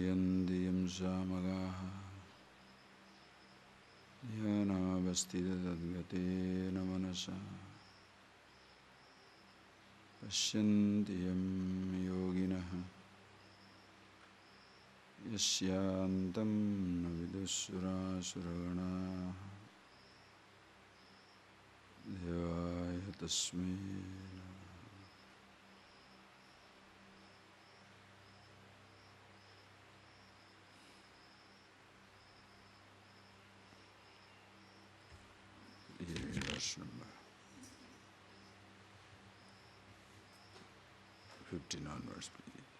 Yandiyam samagaha Yanavastita tadgate namanasa Pashyantiyam yoginaha Yasyantam navidusura suragana Devaya tasmai verse number 15 onwards, please.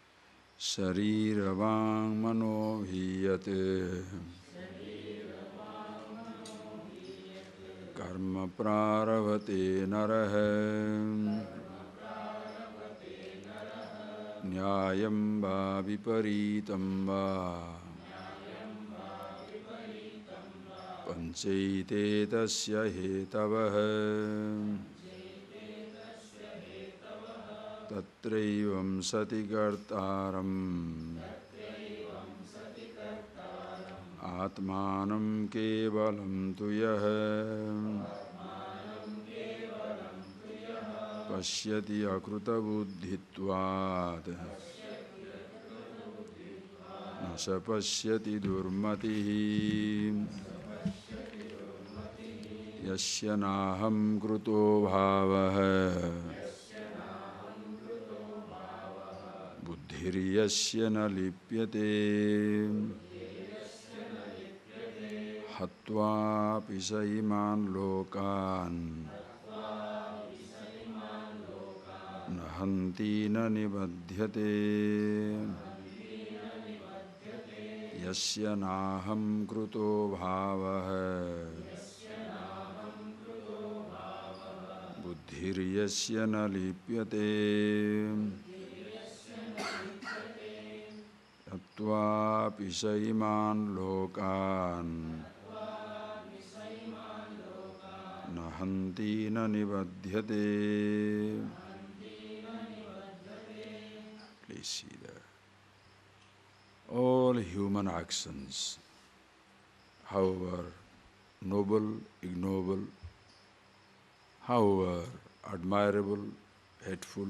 Sharirvang mano hiyate karma praravate naraha nyayam va viparitam va panchaite tasya hetavah tatraivam sati kartaram atmanam kevalam tuyah pashyati akruta buddhitvad nasa pashyati durmatihi yasya naham kruto bhavah buddhiriyasya na lipyate hatva pisaiman lokan nahanti na nibadhyate yasya naham kruto bhavah buddhiriyasya na lipyate hatva pisaiman lokan nahanti na nibadhyate. Please see there. All human actions, however noble, ignoble, however admirable, hateful,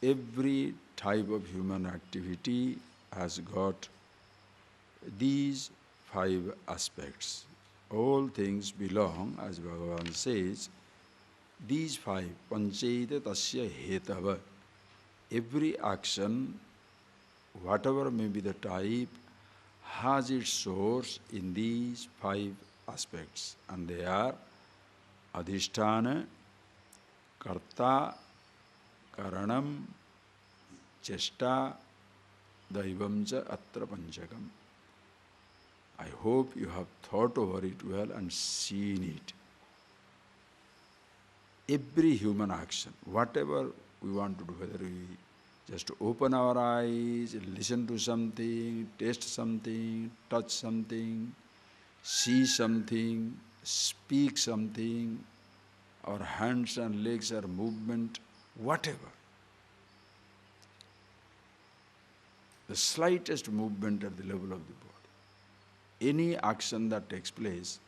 every type of human activity has got these 5 aspects. All things belong, as Bhagavan says, these 5, panchaita tasya hetava. Every action, whatever may be the type, has its source in these 5 aspects. And they are adhisthana, karta, karanam, chesta, daivam cha atra panchakam. I hope you have thought over it well and seen it. Every human action, whatever we want to do, whether we just open our eyes, listen to something, taste something, touch something, see something, speak something, our hands and legs are movement, whatever. The slightest movement at the level of the body. Any action that takes place,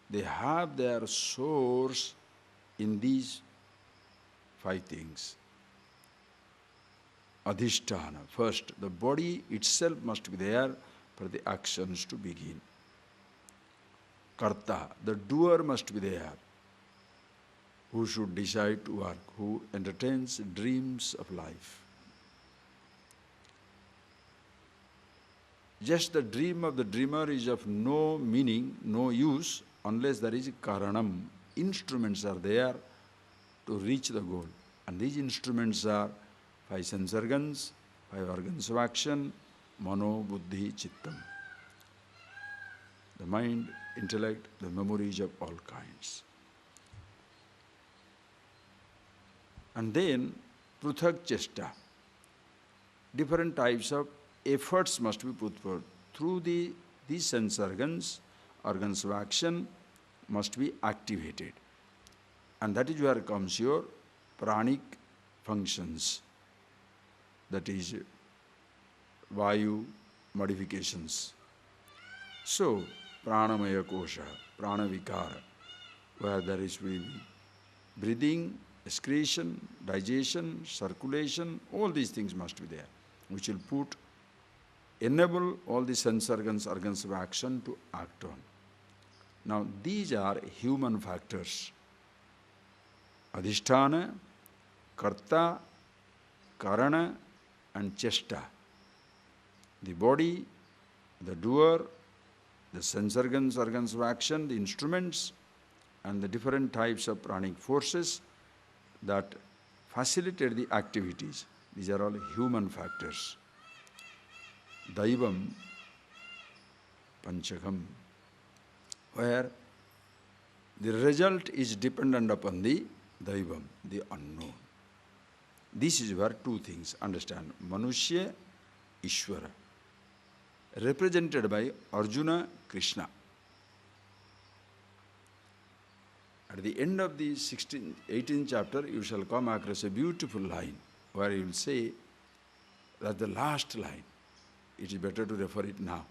they have their source in these 5 things. Adhisthana, first, the body itself must be there for the actions to begin. Karta, the doer must be there, who should decide to work, who entertains dreams of life. Just the dream of the dreamer is of no meaning, no use, unless there is a karanam. Instruments are there to reach the goal. And these instruments are 5 sense organs, 5 organs of action, mano, buddhi, chittam. The mind, intellect, the memories of all kinds. And then, pruthak chesta. Different types of efforts must be put forth. Through these sense organs of action must be activated. And that is where comes your pranic functions. That is Vayu modifications. So, pranamaya kosha, pranavikara, where there is breathing, excretion, digestion, circulation, all these things must be there, which will enable all the sense organs of action to act on. Now, these are human factors. Adhisthana, Karta, Karana, and Chesta. The body, the doer, the sense organs of action, the instruments, and the different types of pranic forces that facilitate the activities. These are all human factors. Daivam, Panchakam, where the result is dependent upon the Daivam, the unknown. This is where two things, understand. Manushya, Ishvara, represented by Arjuna, Krishna. At the end of the 18th chapter, you shall come across a beautiful line where you will say that the last line. It is better to refer it now.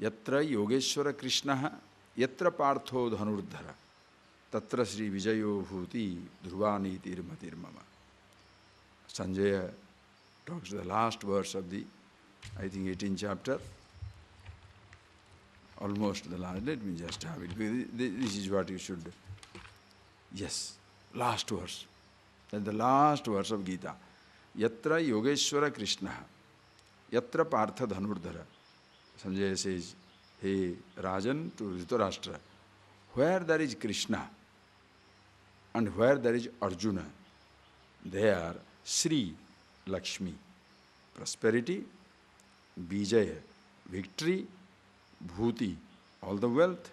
Yatra Yogeshwara Krishna, Yatra Partho Dhanurdhara, Tatra Sri Vijayo Bhuti Dhruvani Tirmatir Mama. Sanjaya talks the last verse of the, I think, 18th chapter. Almost the last. Let me just have it. This is what you should. Yes, last verse. That's the last verse of Gita. Yatra Yogeshwara Krishna, Yatra Partha Dhanurdhara. Sanjaya says, hey Rajan to Dhritarashtra, where there is Krishna and where there is Arjuna, there Sri Lakshmi, prosperity, Vijaya, victory, Bhuti, all the wealth,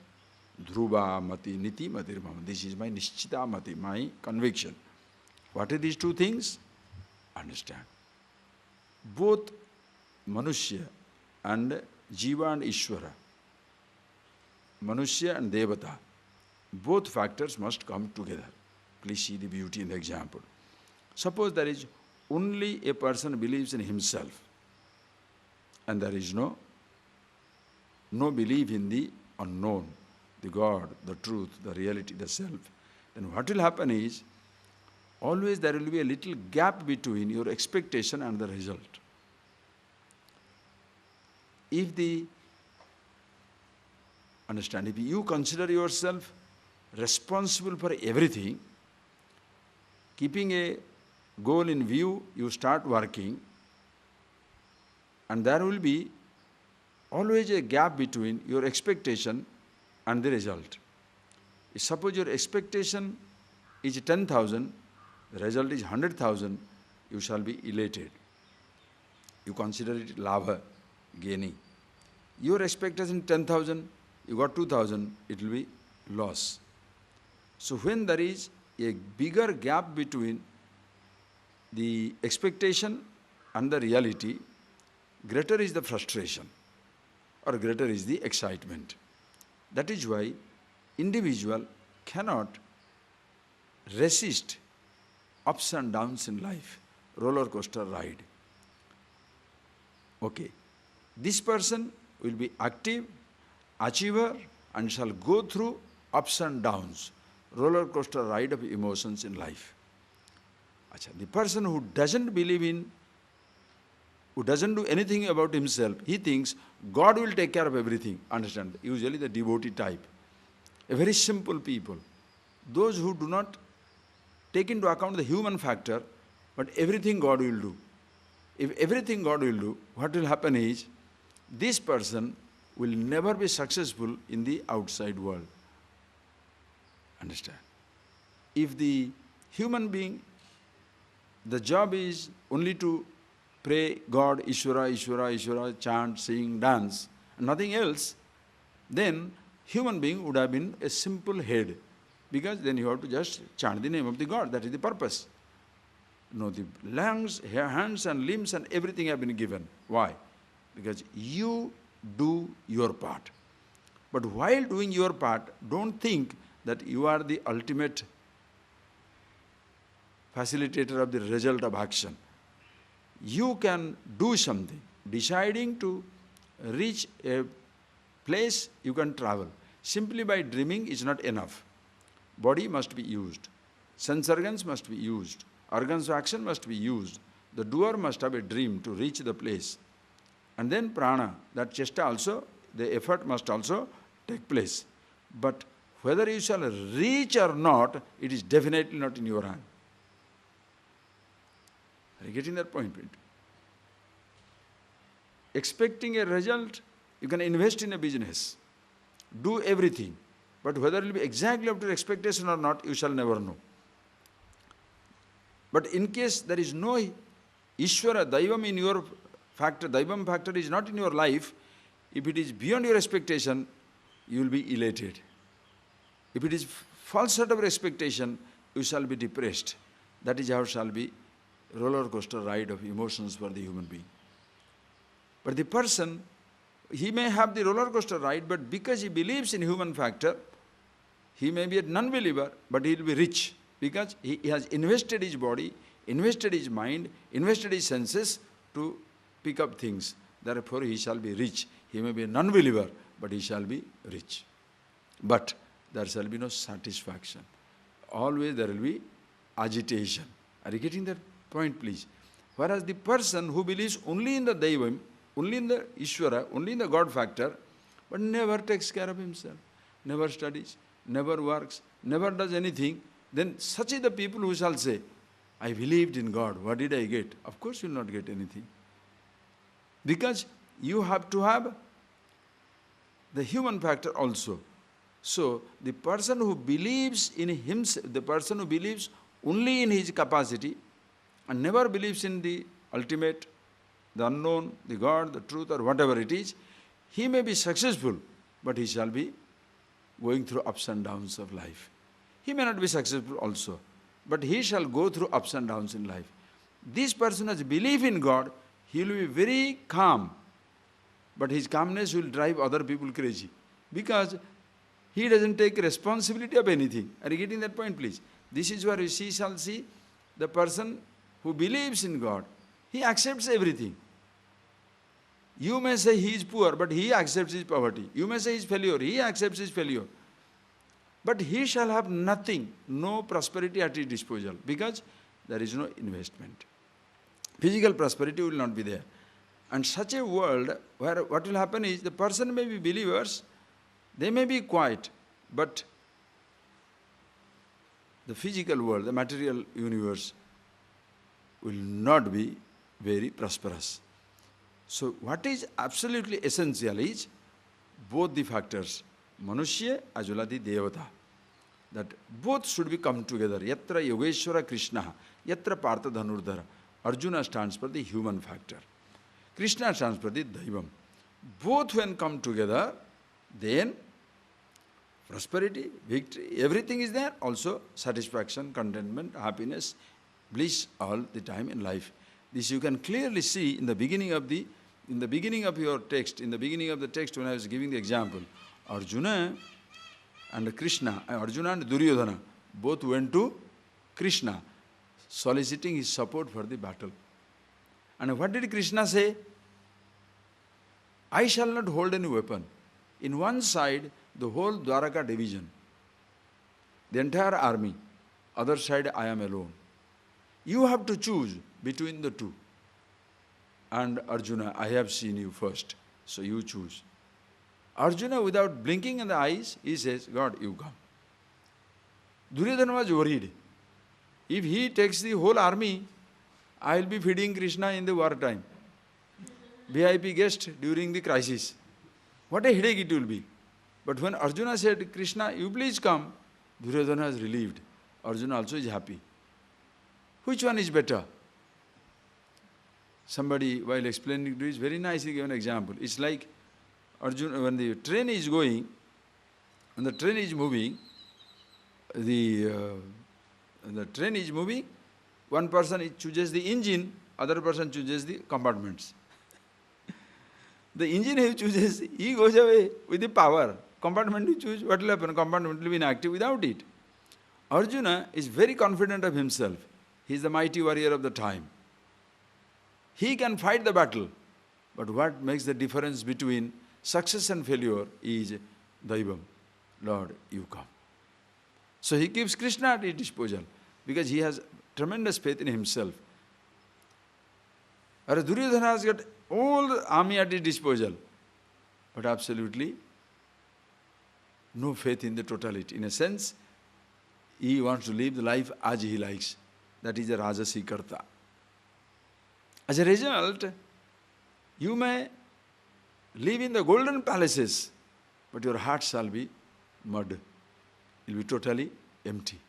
Dhruva Mati Niti Matirmam. This is my Nishchita Mati, my conviction. What are these two things? Understand. Both Manushya and Jiva and Ishvara, Manushya and Devata, both factors must come together. Please see the beauty in the example. Suppose there is only a person believes in himself and there is no belief in the unknown, the God, the truth, the reality, the self. Then what will happen is, always there will be a little gap between your expectation and the result. If you consider yourself responsible for everything, keeping a goal in view, you start working, and there will be always a gap between your expectation and the result. If suppose your expectation is 10,000, the result is 100,000, you shall be elated. You consider it lava, gaining. Your expectation 10,000, you got 2,000, it will be loss. So when there is a bigger gap between the expectation and the reality, greater is the frustration or greater is the excitement. That is why individual cannot resist ups and downs in life, roller coaster ride. Okay, this person will be active, achiever, and shall go through ups and downs, roller coaster ride of emotions in life. The person who doesn't believe in, who doesn't do anything about himself, he thinks God will take care of everything. Understand? Usually the devotee type. A very simple people. Those who do not take into account the human factor, but everything God will do. If everything God will do, what will happen is, this person will never be successful in the outside world. Understand? If the human being, the job is only to pray God, Ishvara, Ishvara, Ishvara, chant, sing, dance, nothing else, then human being would have been a simple head, because then you have to just chant the name of the God. That is the purpose. No, the lungs, hands and limbs and everything have been given. Why? Because you do your part. But while doing your part, don't think that you are the ultimate facilitator of the result of action. you can do something. Deciding to reach a place, you can travel. Simply by dreaming is not enough. Body must be used. Sense organs must be used. Organs of action must be used. The doer must have a dream to reach the place. And then prana, that chesta also, the effort must also take place. But whether you shall reach or not, it is definitely not in your hand. Are you getting that point? Expecting a result, you can invest in a business. Do everything. But whether it will be exactly up to expectation or not, you shall never know. But in case there is no Ishvara, Daivam in your factor, Daivam factor is not in your life, if it is beyond your expectation, you will be elated. If it is false out of expectation, you shall be depressed. That is how shall be roller coaster ride of emotions for the human being. But the person, he may have the roller coaster ride, but because he believes in human factor, he may be a non-believer, but he will be rich because he has invested his body, invested his mind, invested his senses to pick up things. Therefore, he shall be rich. He may be a non-believer, but he shall be rich. But there shall be no satisfaction. Always there will be agitation. Are you getting that point, please? Whereas the person who believes only in the Daivam, only in the Ishvara, only in the God factor, but never takes care of himself, never studies, never works, never does anything, then such are the people who shall say, I believed in God, what did I get? Of course you will not get anything. Because you have to have the human factor also. So, the person who believes in himself, the person who believes only in his capacity and never believes in the ultimate, the unknown, the God, the truth or whatever it is, he may be successful, but he shall be going through ups and downs of life. He may not be successful also, but he shall go through ups and downs in life. This person has belief in God, he will be very calm, but his calmness will drive other people crazy because he doesn't take responsibility of anything. Are you getting that point, please? This is where you shall see the person who believes in God, he accepts everything. You may say he is poor, but he accepts his poverty. You may say he is failure, he accepts his failure. But he shall have nothing, no prosperity at his disposal, because there is no investment. Physical prosperity will not be there. And such a world where what will happen is the person may be believers, they may be quiet, but the physical world, the material universe will not be very prosperous. So what is absolutely essential is both the factors, Manushya as well as the Devata, that both should be come together. Yatra Yogeshwara Krishna, Yatra Partha Dhanurdhara. Arjuna stands for the human factor. Krishna stands for the Daivam. Both when come together, then prosperity, victory, everything is there. Also satisfaction, contentment, happiness, bliss all the time in life. This you can clearly see in the beginning of your text, in the beginning of the text when I was giving the example. Arjuna and Krishna, Arjuna and Duryodhana, both went to Krishna, soliciting his support for the battle. And what did Krishna say? I shall not hold any weapon. In one side, the whole Dwaraka division, the entire army, other side I am alone. You have to choose between the two. And Arjuna, I have seen you first, so you choose. Arjuna, without blinking in the eyes, he says, God, you come. Duryodhana was worried. If he takes the whole army, I will be feeding Krishna in the war time. VIP guest during the crisis. What a headache it will be. But when Arjuna said, Krishna, you please come, Duryodhana is relieved. Arjuna also is happy. Which one is better? Somebody, while explaining to this, very nicely gave an example. It's like Arjuna, when the train is going, when the train is moving, the train is moving, one person chooses the engine, other person chooses the compartments. The engine who chooses, he goes away with the power. Compartment you choose, what will happen? Compartment will be inactive without it. Arjuna is very confident of himself. He is the mighty warrior of the time. He can fight the battle. But what makes the difference between success and failure is Daivam. Lord, you come. So he keeps Krishna at his disposal because he has tremendous faith in himself. Whereas Duryodhana has got all the army at his disposal, but absolutely no faith in the totality. In a sense, he wants to live the life as he likes. That is a Rajasi Karta. As a result, you may live in the golden palaces, but your heart shall be mud. It will be totally empty.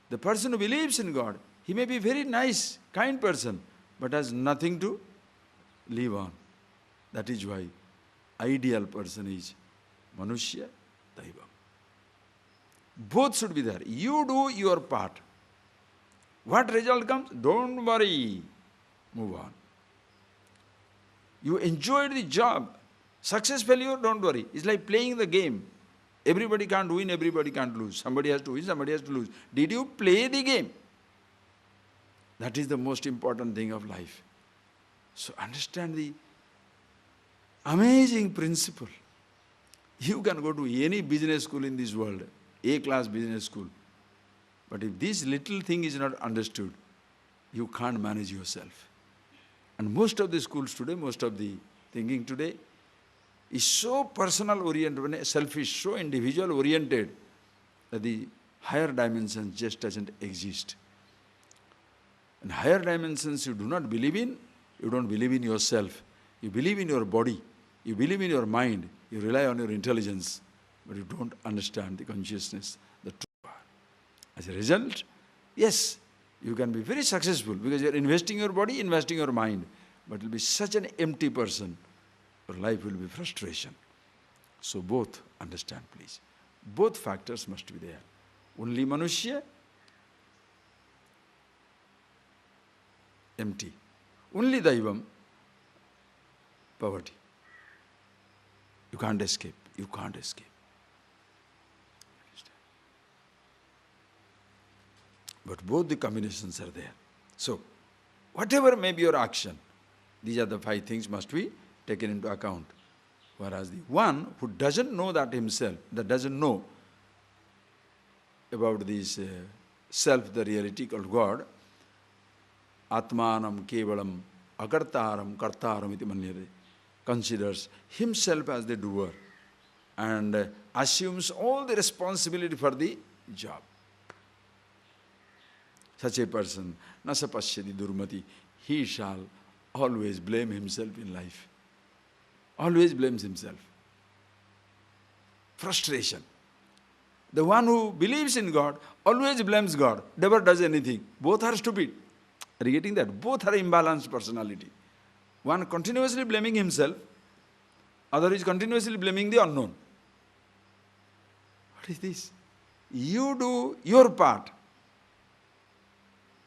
The person who believes in God, he may be a very nice, kind person, but has nothing to live on. That is why ideal person is Manushya Daivam. Both should be there. You do your part. What result comes? Don't worry. Move on. You enjoyed the job. Success, failure, don't worry. It's like playing the game. Everybody can't win, everybody can't lose. Somebody has to win, somebody has to lose. Did you play the game? That is the most important thing of life. So understand the amazing principle. You can go to any business school in this world, A-class business school. But if this little thing is not understood, you can't manage yourself. And most of the schools today, most of the thinking today is so personal oriented, selfish, so individual oriented that the higher dimensions just doesn't exist. And higher dimensions you do not believe in, you don't believe in yourself. You believe in your body, you believe in your mind, you rely on your intelligence, but you don't understand the consciousness, the true power. As a result, yes, you can be very successful because you are investing your body, investing your mind, but you will be such an empty person. Your life will be frustration. So both, understand please, both factors must be there. Only Manushya, empty. Only Daivam, poverty. You can't escape. You can't escape. But both the combinations are there. So, whatever may be your action, these are the 5 things must be taken into account. Whereas the one who doesn't know that himself, that doesn't know about this self, the reality called God, Atmanam Kevalam Akartaram Kartaram iti manyate, considers himself as the doer and assumes all the responsibility for the job. Such a person, nasapashyati durmati, he shall always blame himself in life. Always blames himself. Frustration. The one who believes in God always blames God, never does anything. Both are stupid. Are you getting that? Both are imbalanced personality. One continuously blaming himself, other is continuously blaming the unknown. What is this? You do your part.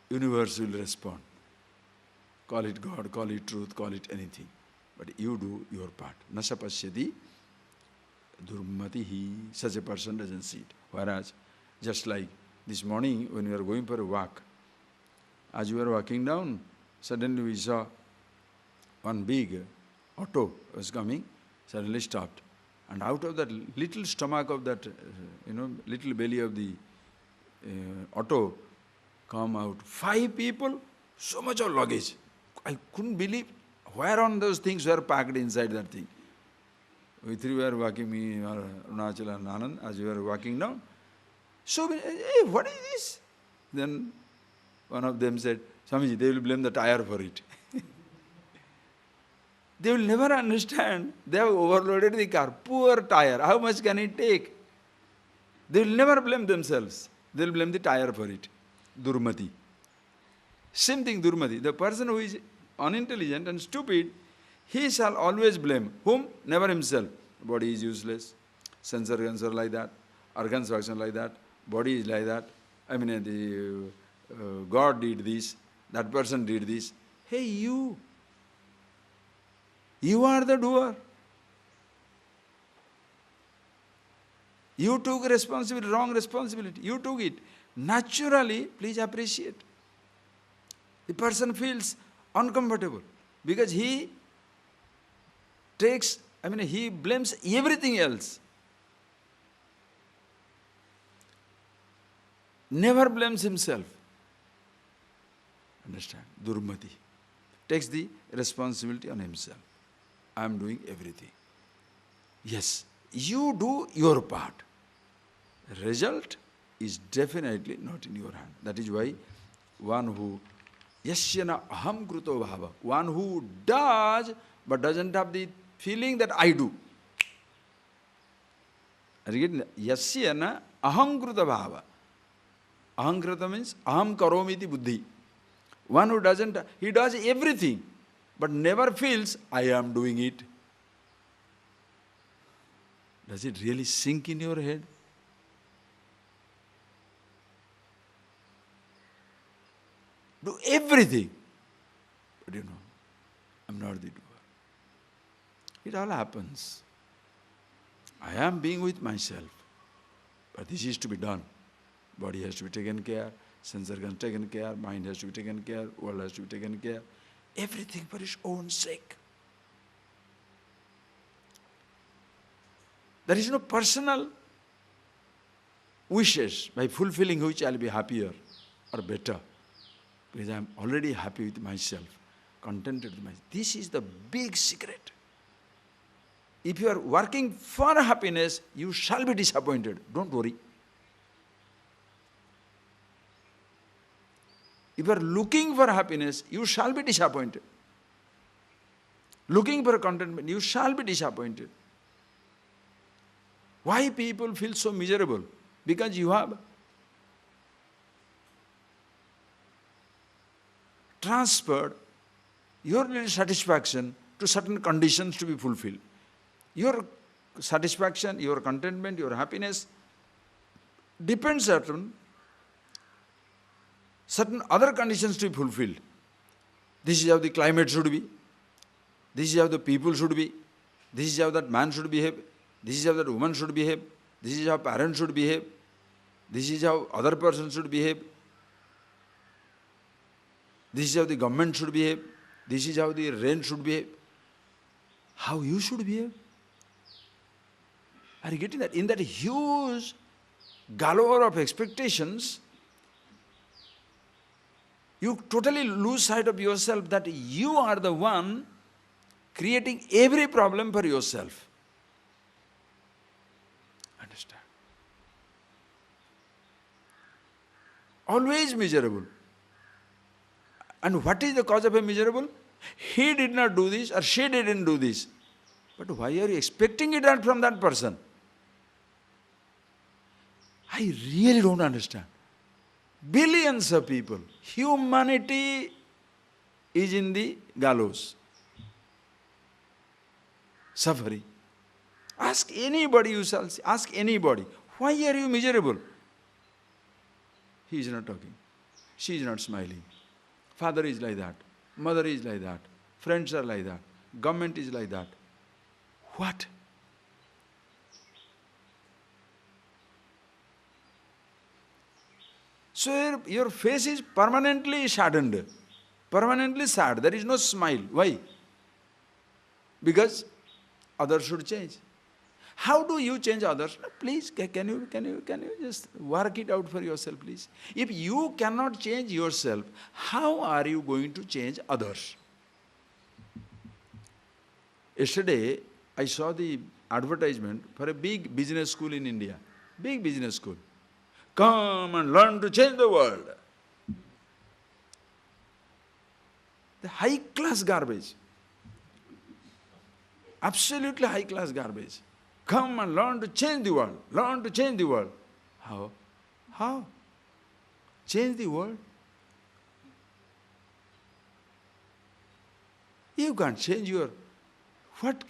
Universe will respond. Call it God, call it truth, call it anything. But you do your part. Nasapashyati durmatihi. Such a person doesn't see it. Whereas, just like this morning when we were going for a walk, as we were walking down, suddenly we saw one big auto was coming, suddenly stopped. And out of that little stomach of that, little belly of the auto, come out 5 people, so much of luggage. I couldn't believe where on those things were packed inside that thing. We 3 were walking, me, Arunachal and Anand, as we were walking down. So, hey, what is this? Then one of them said, Swamiji, they will blame the tire for it. They will never understand. They have overloaded the car. Poor tire. How much can it take? They will never blame themselves. They will blame the tire for it. Durmati. Same thing, Durmati. The person who is unintelligent and stupid, he shall always blame. Whom? Never himself. Body is useless. Sense organs are like that. Organs function like that. Body is like that. God did this. That person did this. Hey, you. You are the doer. You took responsibility, wrong responsibility. You took it. Naturally, please appreciate. The person feels uncomfortable. Because he he blames everything else. Never blames himself. Understand? Durmati. Takes the responsibility on himself. I am doing everything. Yes, you do your part. Result is definitely not in your hand. That is why one who yasyana aham kruto bhava, one who does but doesn't have the feeling that I do. Are you getting that? Yasyana aham kruta bhava. Aham kruta means aham karomi iti buddhi. One who doesn't, he does everything but never feels I am doing it. Does it really sink in your head? Do everything. But I'm not the doer. It all happens. I am being with myself. But this is to be done. Body has to be taken care, sense organs taken care, mind has to be taken care, world has to be taken care. Everything for its own sake. There is no personal wishes by fulfilling which I will be happier or better. Because I am already happy with myself, contented with myself. This is the big secret. If you are working for happiness, you shall be disappointed. Don't worry. If you are looking for happiness, you shall be disappointed. Looking for contentment, you shall be disappointed. Why people feel so miserable? Because you have transferred your little satisfaction to certain conditions to be fulfilled. Your satisfaction, your contentment, your happiness depends on certain other conditions to be fulfilled. This is how the climate should be. This is how the people should be. This is how that man should behave. This is how that woman should behave. This is how parents should behave. This is how other person should behave. This is how the government should behave. This is how the rain should behave. How you should behave? Are you getting that? In that huge galore of expectations, you totally lose sight of yourself that you are the one creating every problem for yourself. Understand? Always miserable. And what is the cause of a miserable? He did not do this or she didn't do this. But why are you expecting it from that person? I really don't understand. Billions of people. Humanity is in the gallows. Suffering. Ask anybody you shall see. Ask anybody. Why are you miserable? He is not talking. She is not smiling. Father is like that. Mother is like that. Friends are like that. Government is like that. What? So your face is permanently saddened, permanently sad. There is no smile. Why? Because others should change. How do you change others? Please, can you just work it out for yourself, please? If you cannot change yourself, how are you going to change others? Yesterday, I saw the advertisement for a big business school in India. Big business school. Come and learn to change the world. The high-class garbage. Absolutely high-class garbage. Come and learn to change the world. Learn to change the world. How? How? Change the world? You can't change your... What?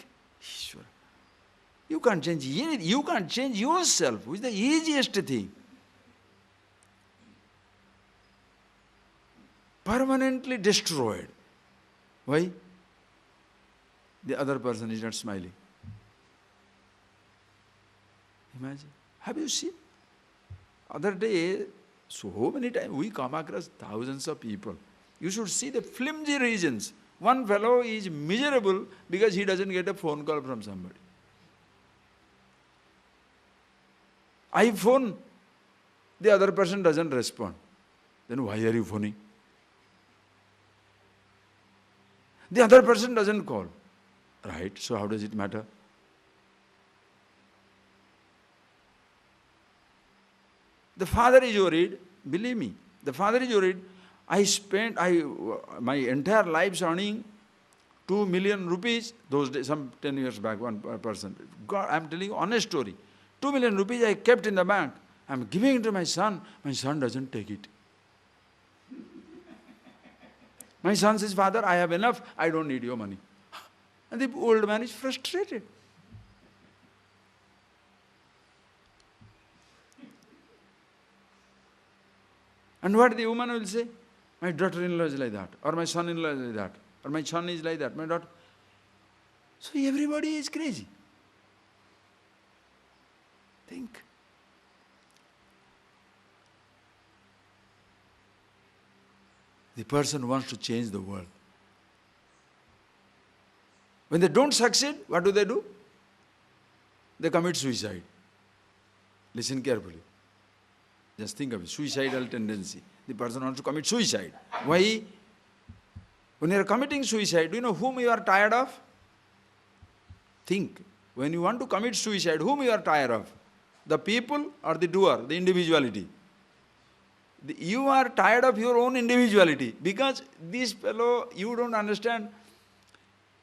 You can't change anything. You can't change yourself, which is the easiest thing. Permanently destroyed. Why? The other person is not smiling. Imagine. Have you seen? Other day, so many times we come across thousands of people. You should see the flimsy reasons. One fellow is miserable because he doesn't get a phone call from somebody. I phone, the other person doesn't respond. Then why are you phoning? The other person doesn't call. Right? So how does it matter? The father is worried, believe me, the father is worried. My entire life's earning 2 million rupees, those days, some 10 years back, one person. God, I'm telling you honest story. 2 million rupees I kept in the bank. I'm giving it to my son doesn't take it. My son says, Father, I have enough, I don't need your money. And the old man is frustrated. And what the woman will say? My daughter-in-law is like that, or my son-in-law is like that, or my son is like that, my daughter. So everybody is crazy. Think. The person wants to change the world. When they don't succeed, what do? They commit suicide. Listen carefully. Just think of it, suicidal tendency. The person wants to commit suicide. Why? When you are committing suicide, do you know whom you are tired of? Think. When you want to commit suicide, whom you are tired of? The people or the doer, the individuality? You are tired of your own individuality because this fellow, you don't understand,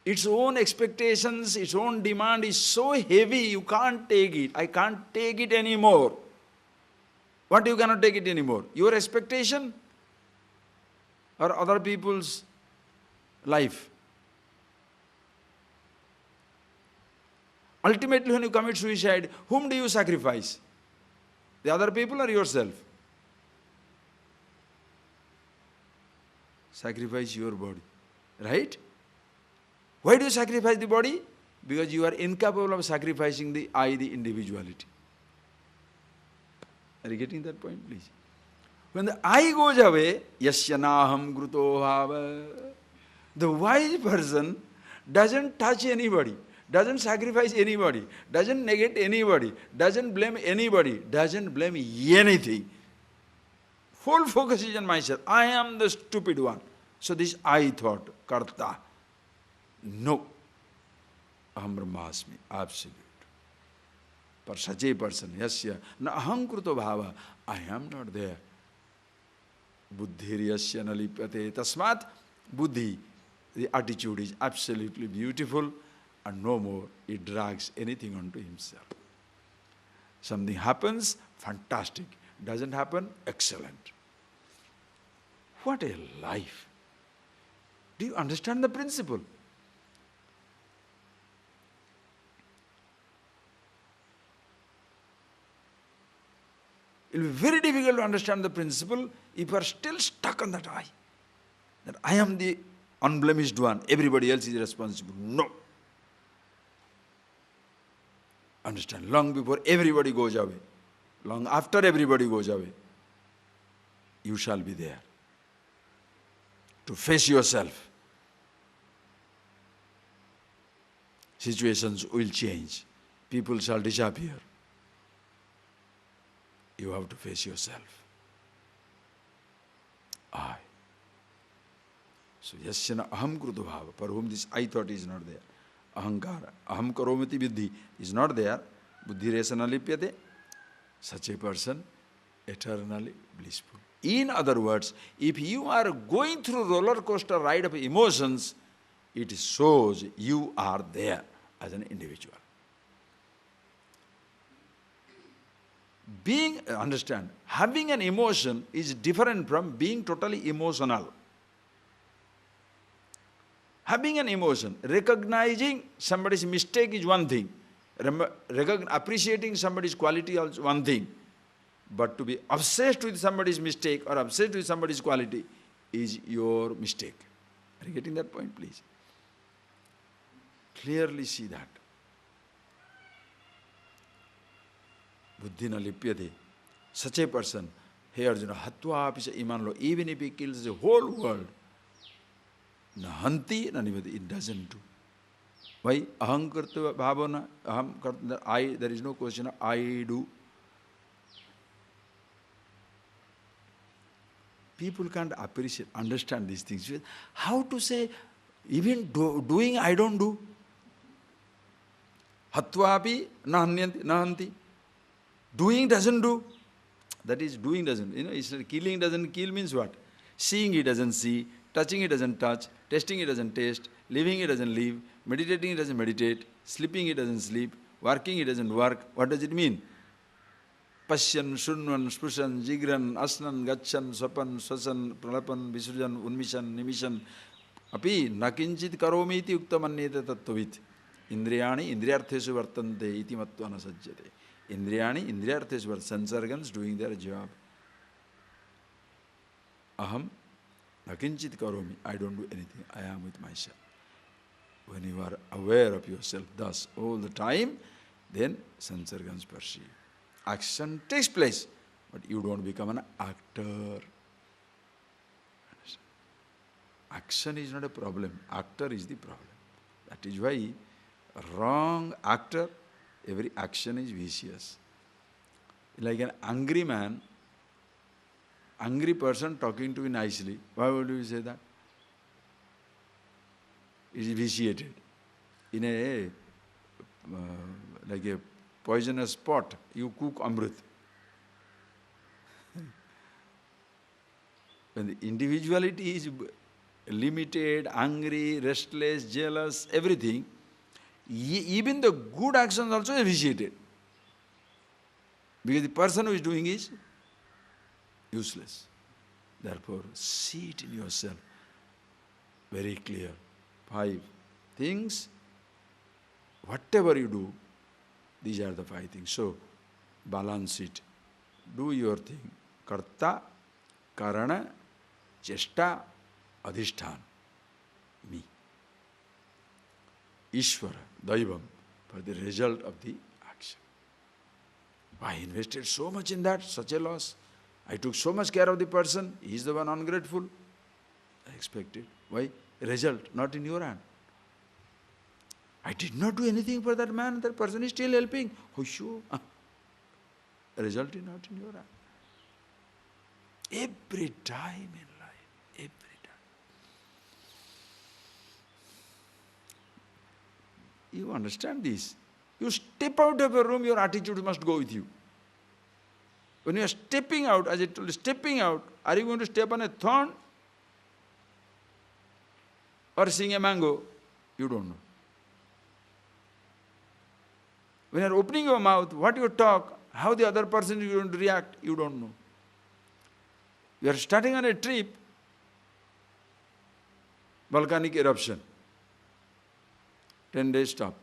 its own expectations, its own demand is so heavy, you can't take it. I can't take it anymore. What you cannot take it anymore? Your expectation or other people's life? Ultimately, when you commit suicide, whom do you sacrifice? The other people or yourself? Sacrifice your body, right? Why do you sacrifice the body? Because you are incapable of sacrificing the I, the individuality. Are you getting that point, please? When the I goes away, yasya naham kruto bhava, the wise person doesn't touch anybody, doesn't sacrifice anybody, doesn't negate anybody, doesn't blame anybody, doesn't blame anything. Whole focus is on myself. I am the stupid one. So this I thought, karta. No. Aham brahmasmi, absolute. For such a person, yasya na aham kruto bhava, I am not there. Buddhir yasya na lipyate. Tasmat, buddhi, the attitude is absolutely beautiful and no more it drags anything onto himself. Something happens, fantastic. Doesn't happen, excellent. What a life. Do you understand the principle? It will be very difficult to understand the principle if you are still stuck on that I. That I am the unblemished one, everybody else is responsible. No. Understand, long before everybody goes away, long after everybody goes away, you shall be there to face yourself. Situations will change. People shall disappear. You have to face yourself. I. So, yasyana aham kruto bhava, for whom this I thought is not there. Ahankara, aham karomati vidhi is not there. Buddhi resana lipyate. Such a person, eternally blissful. In other words, if you are going through roller coaster ride of emotions, it shows you are there as an individual. Understand, having an emotion is different from being totally emotional. Having an emotion, recognizing somebody's mistake is one thing. Appreciating somebody's quality is one thing. But to be obsessed with somebody's mistake or obsessed with somebody's quality is your mistake. Are you getting that point, please? Clearly see that. Buddhina lipyate. Such a person, hey Arjuna, hatva apisa imanlo, even if he kills the whole world, Na hanti, na nivadi. It doesn't do. Why? Aham kartva bhavana, aham kartva, I, there is no question of I do. People can't appreciate, understand these things. How to say, even doing I don't do. Hatvapi na hanti. Doing doesn't do. That is, doing doesn't. It's like killing doesn't kill means what? Seeing it doesn't see, touching it doesn't touch, tasting it doesn't taste, living it doesn't live, meditating it doesn't meditate, sleeping it doesn't sleep, working it doesn't work. What does it mean? Pashyan, Shunvan, Spushan, Jigran, Asnan, Gachan, Swapan, Swasan, Pralapan, Visujan, Unmishan, Nimishan, Api, Nakinchit Karomiti Uktamanneta Tattvit. Indriyani, Indriyarthesu Vartante, iti Matvana Sajjate. Indriyani, Indriyarthesu Vart, sense organs doing their job. Aham, Nakinchit Karomi, I don't do anything, I am with myself. When you are aware of yourself thus all the time, then sense organs perceive. Action takes place, but you don't become an actor. Action is not a problem, actor is the problem. That is why wrong actor, every action is vicious. Like an angry man, angry person talking to you nicely, why would you say that? It is vitiated. In a, like a poisonous pot, you cook amrit. When the individuality is limited, angry, restless, jealous, everything, even the good actions also are vitiated. Because the person who is doing is useless. Therefore, see it in yourself very clear. 5 things, whatever you do, these are the 5 things. So, balance it. Do your thing. Karta, Karana, Chesta, Adhishthan. Me. Ishvara, Daivam, for the result of the action. I invested so much in that, such a loss. I took so much care of the person, he is the one ungrateful. I expected. Why? Result, not in your hand. I did not do anything for that man, that person is still helping. Oh, sure. Result is not in your hand. Every time in life, every time. You understand this? You step out of a room, your attitude must go with you. When you are stepping out, as I told you, stepping out, are you going to step on a thorn or seeing a mango? You don't know. When you are opening your mouth, what you talk, how the other person is going to react, you don't know. You are starting on a trip, volcanic eruption, 10 days stop,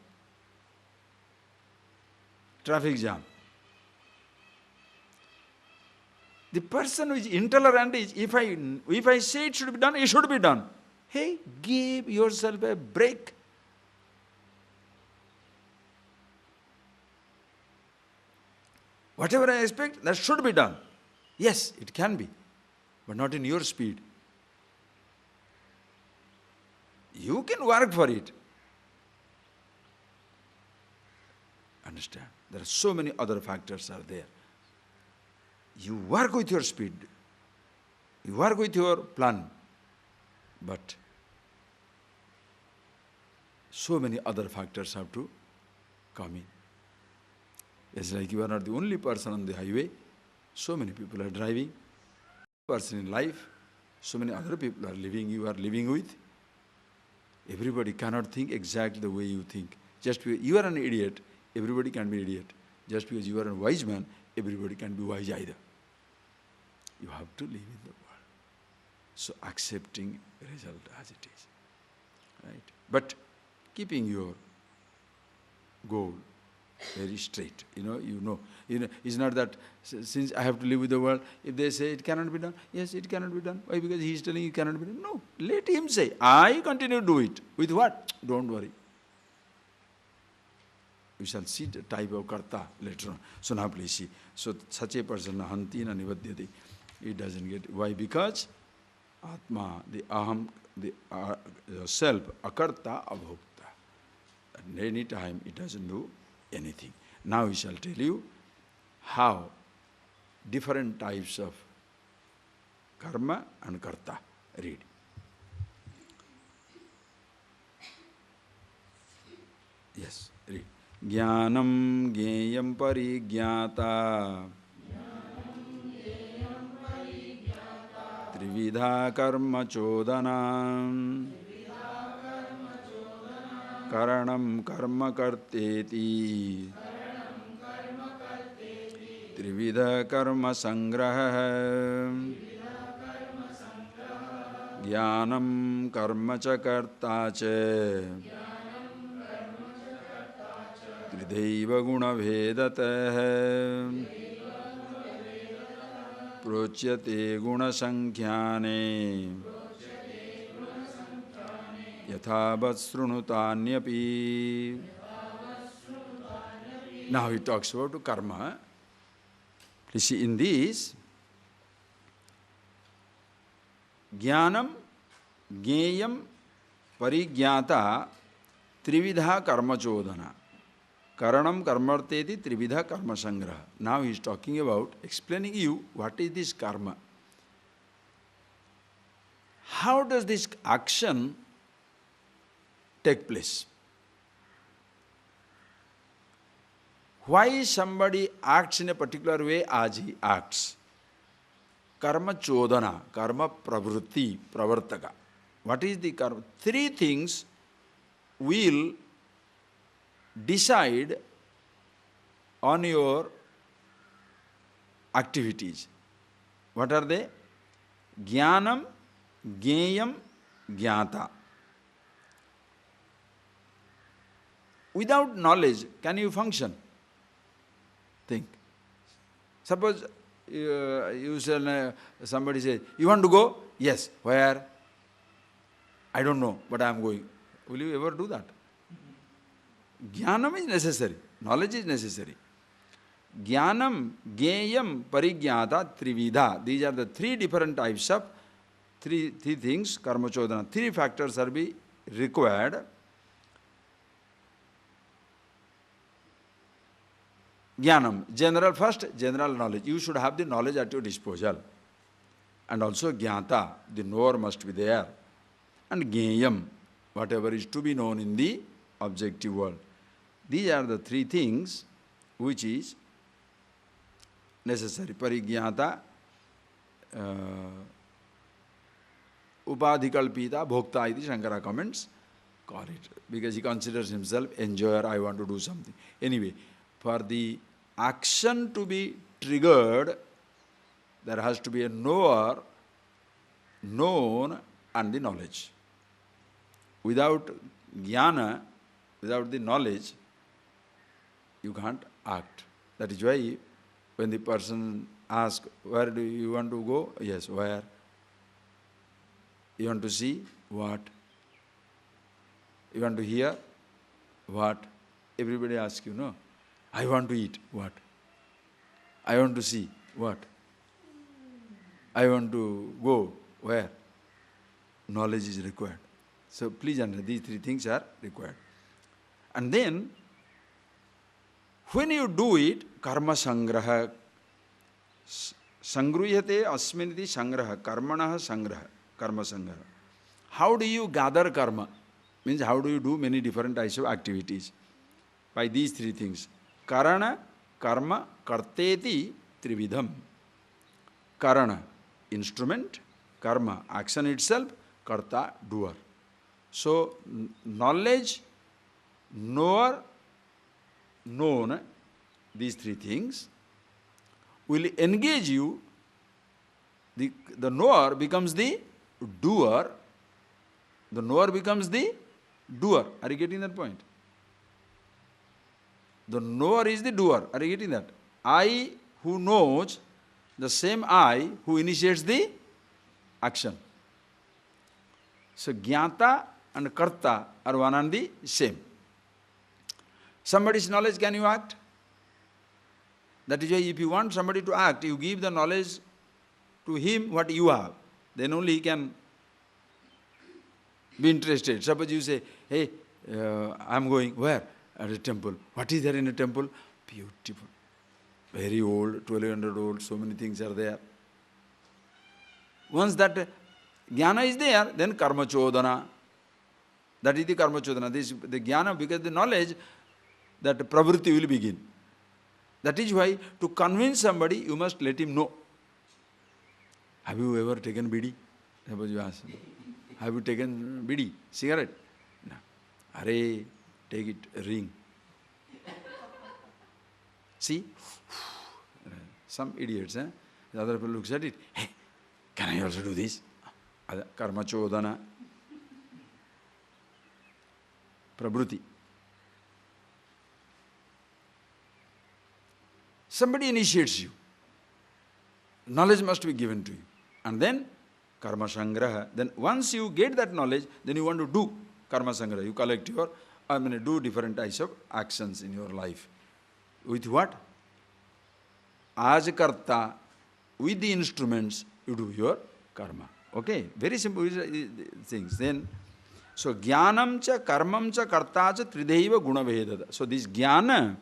traffic jam. The person who is intolerant is, if I say it should be done, it should be done. Hey, give yourself a break. Whatever I expect, that should be done. Yes, it can be, but not in your speed. You can work for it. Understand? There are so many other factors are there. You work with your speed. You work with your plan. But so many other factors have to come in. It's like you are not the only person on the highway. So many people are driving. Person in life. So many other people are living, you are living with. Everybody cannot think exactly the way you think. Just because you are an idiot, everybody can be an idiot. Just because you are a wise man, everybody can be wise either. You have to live in the world. So accepting result as it is. Right? But keeping your goal very straight. It's not that since I have to live with the world, if they say it cannot be done, yes, it cannot be done. Why? Because he is telling it cannot be done. No, let him say. I continue to do it. With what? Don't worry. We shall see the type of karta later on. So now please see. So such a person, hanti na nivadyati, it doesn't get. Why? Because Atma, the aham, the self, akarta, abhokta. At any time it doesn't do anything. Now we shall tell you how different types of karma and karta. Read. Yes, read. Jnanam jneyam parigyata trividha karma chodana karanam karma karteti trividha karma sangraha jnanam karma cha karta cha tridhaiva guna vedata prochyate guna sankhyane yathavat srunutanyapi. Now he talks about karma. Please see in this, jnanam jneyam parigyata trividha karma chodana karanam karmarteti trividha karma sangraha. Now he is talking about, explaining you what is this karma. How does this action take place? Why somebody acts in a particular way as he acts? Karma chodana, karma pravrutti, pravartaka. What is the karma? Three things will decide on your activities. What are they? Jnanam, jneyam, jnata. Without knowledge, can you function? Think. Suppose somebody says, you want to go? Yes. Where? I don't know, but I am going. Will you ever do that? Jnanam is necessary. Knowledge is necessary. Jnanam, jneyam, parigyata, trividha. These are the three different types of three things, karma chodana. Three factors are be required. Jnanam, general knowledge. You should have the knowledge at your disposal. And also jnata, the knower must be there. And jneyam, whatever is to be known in the objective world. These are the three things which is necessary. Parigyata, upadhikalpita, bhokta, iti Shankara comments call it. Because he considers himself enjoyer, I want to do something. Anyway, for the action to be triggered, there has to be a knower, known, and the knowledge. Without jnana, without the knowledge, you can't act. That is why when the person asks, where do you want to go? Yes, where? You want to see? What? You want to hear? What? Everybody asks you, no? I want to eat. What? I want to see. What? I want to go. Where? Knowledge is required. So please understand, these three things are required. And then, when you do it, karma sangraha, sangruyate asminiti sangraha, karmanaha sangraha, karma sangraha. How do you gather karma? Means how do you do many different types of activities? By these three things. Karana, karma, karteti, trividham. Karana, instrument. Karma, action itself. Karta, doer. So, knowledge, knower, known, these three things will engage you. The knower becomes the doer. The knower becomes the doer. Are you getting that point? The knower is the doer. Are you getting that? I who knows, the same I who initiates the action. So, jnata and karta are one and the same. Somebody's knowledge, can you act? That is why if you want somebody to act, you give the knowledge to him what you have. then only he can be interested. Suppose you say, hey, I am going where? At a temple. What is there in a temple? Beautiful. Very old, 1200 old, so many things are there. Once that jnana is there, then karma chodana. That is the karma chodana. This the jnana, because the knowledge, that pravritti will begin. That is why to convince somebody, you must let him know. Have you ever taken bidi? Suppose you ask, have you taken bidi, cigarette? No. Are, take it, a ring. See? Some idiots, eh? The other people looks at it, hey, can I also do this? Karma chodana. Prabhuti. Somebody initiates you. Knowledge must be given to you. And then karma sangraha. Then once you get that knowledge, then you want to do karma sangraha. You collect your, do different types of actions in your life. With what? As a karta, with the instruments, you do your karma. Okay? Very simple things. Then, so jnanam cha karmam cha karta cha trideva guna vedada. So this jnana,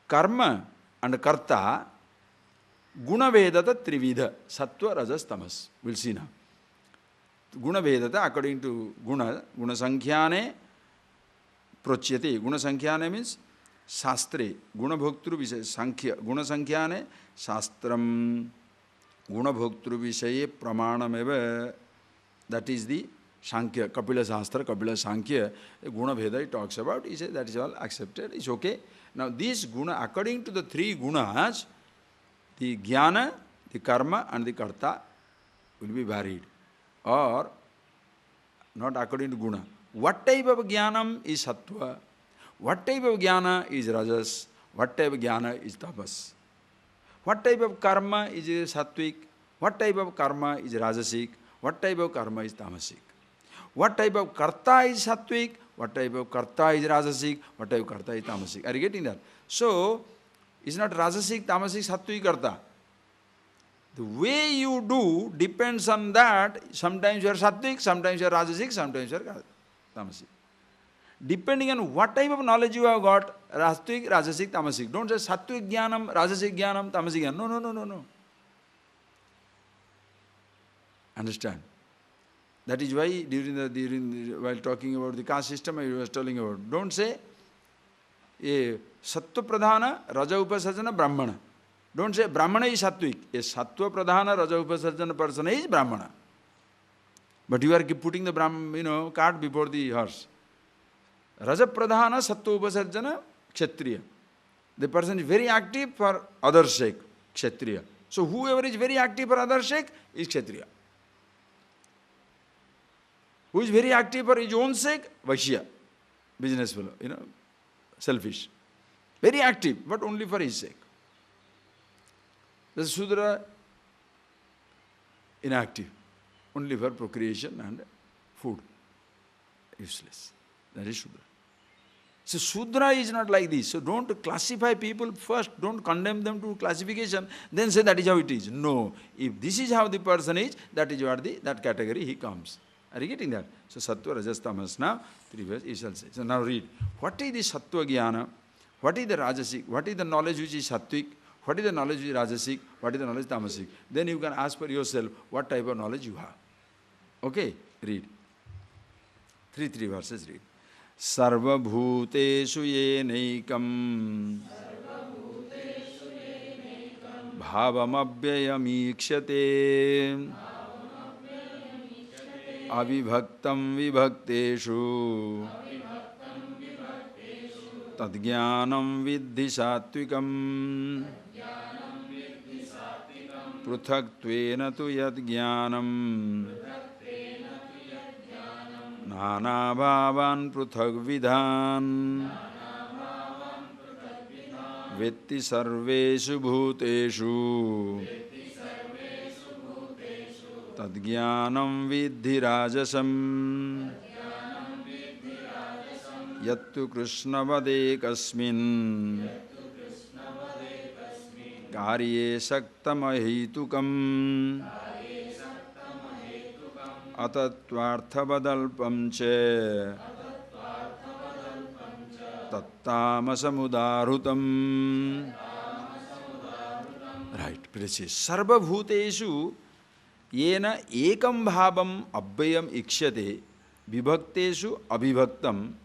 karma and karta, guna vedata trividha, sattva, rajas, tamas. We'll see now. Guna vedata, according to guna sankhyane prochyate. Guna sankhyane means shastre. Guna bhoktru vishay sankhya. Guna sankhyane shastram. Guna bhoktru vishaye pramanam eva. That is the Sankhya, Kapila Shastra, Kapila Sankhya, Guna Veda he talks about. He says that is all accepted, it's okay. Now these guna, according to the three gunas, the jnana, the karma and the karta will be varied. Or not according to guna. What type of jnanam is sattva? What type of jnana is rajas? What type of jnana is tapas? What type of karma is sattvic? What type of karma is rajasic? What type of karma is tamasic? What type of karta is sattvic? What type of karta is rajasic? What type of karta is tamasic? Are you getting that? So, it's not rajasic, tamasic, sattvic, karta. The way you do depends on that. Sometimes you are sattvic, sometimes you are rajasic, sometimes you are tamasic. Depending on what type of knowledge you have got, sattvic, rajasic, tamasic. Don't say sattvic jnanam, rajasic jnanam, tamasic jnanam. No. Understand? That is why while talking about the caste system, I was telling about, don't say sattva pradhana, raja upasarjana, brahmana. Don't say brahmana is sattvic. A sattva pradhana, raja upasarjana person is brahmana. But you are putting the cart before the horse. Raja pradhana, sattva upasarjana, kshatriya. The person is very active for others' sake, kshatriya. So whoever is very active for others' sake is kshatriya. Who is very active for his own sake? Vaishya, business fellow, selfish. Very active, but only for his sake. The Sudra, inactive, only for procreation and food. Useless. That is Sudra. So Sudra is not like this. So don't classify people first, don't condemn them to classification, then say that is how it is. No. If this is how the person is, that is what that category he comes. Are you getting that? So sattva, rajas, tamas. Now, previous you shall say. So now read. What is the sattva jnana? What is the rajasic? What is the knowledge which is sattvic? What is the knowledge which is rajasic? What is the knowledge tamasic? Then you can ask for yourself what type of knowledge you have. Okay? Read. Three verses read. Sarva bhuteshu yenaikam bhavam abhyayam ikshate avibhaktam vibhakteshu tadjnanam viddhi satvikam pruthaktvena tu yadjnanam nana bhavan pruthagvidhan vetti sarveshu bhuteshu tadjnanam viddhi rajasam yattu Krishna vadekasmin karye saktam ahitukam atatvarthavadalpam che tattamasamudarutam. Right, precise. Sarva bhuteshu yena ekam bhavam abhyam ikshate vibhakteshu abhibhaktam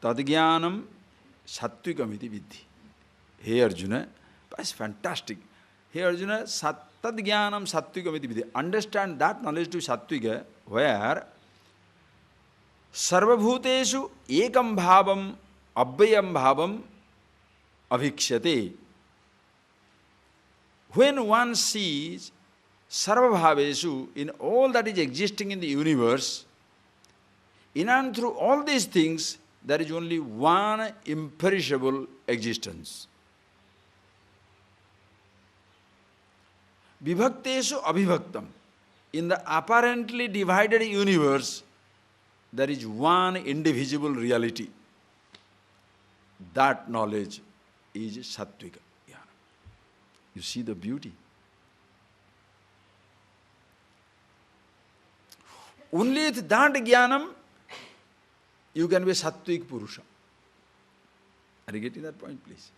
tadgyanam sattvikamiti vidhi. Hey Arjuna, that's fantastic. Hey Arjuna, tadgyanam sattvikamiti vidhi. Understand that knowledge to sattvika, where sarvabhuteshu ekam bhavam abhyam bhavam abhikshate. When one sees sarvabhaveshu, in all that is existing in the universe, in and through all these things, there is only one imperishable existence. Vibhakteshu abhibhaktam. In the apparently divided universe, there is one indivisible reality. That knowledge is sattvika. You see the beauty. Only with that jnanam, you can be sattvik purusha. Are you getting that point, please?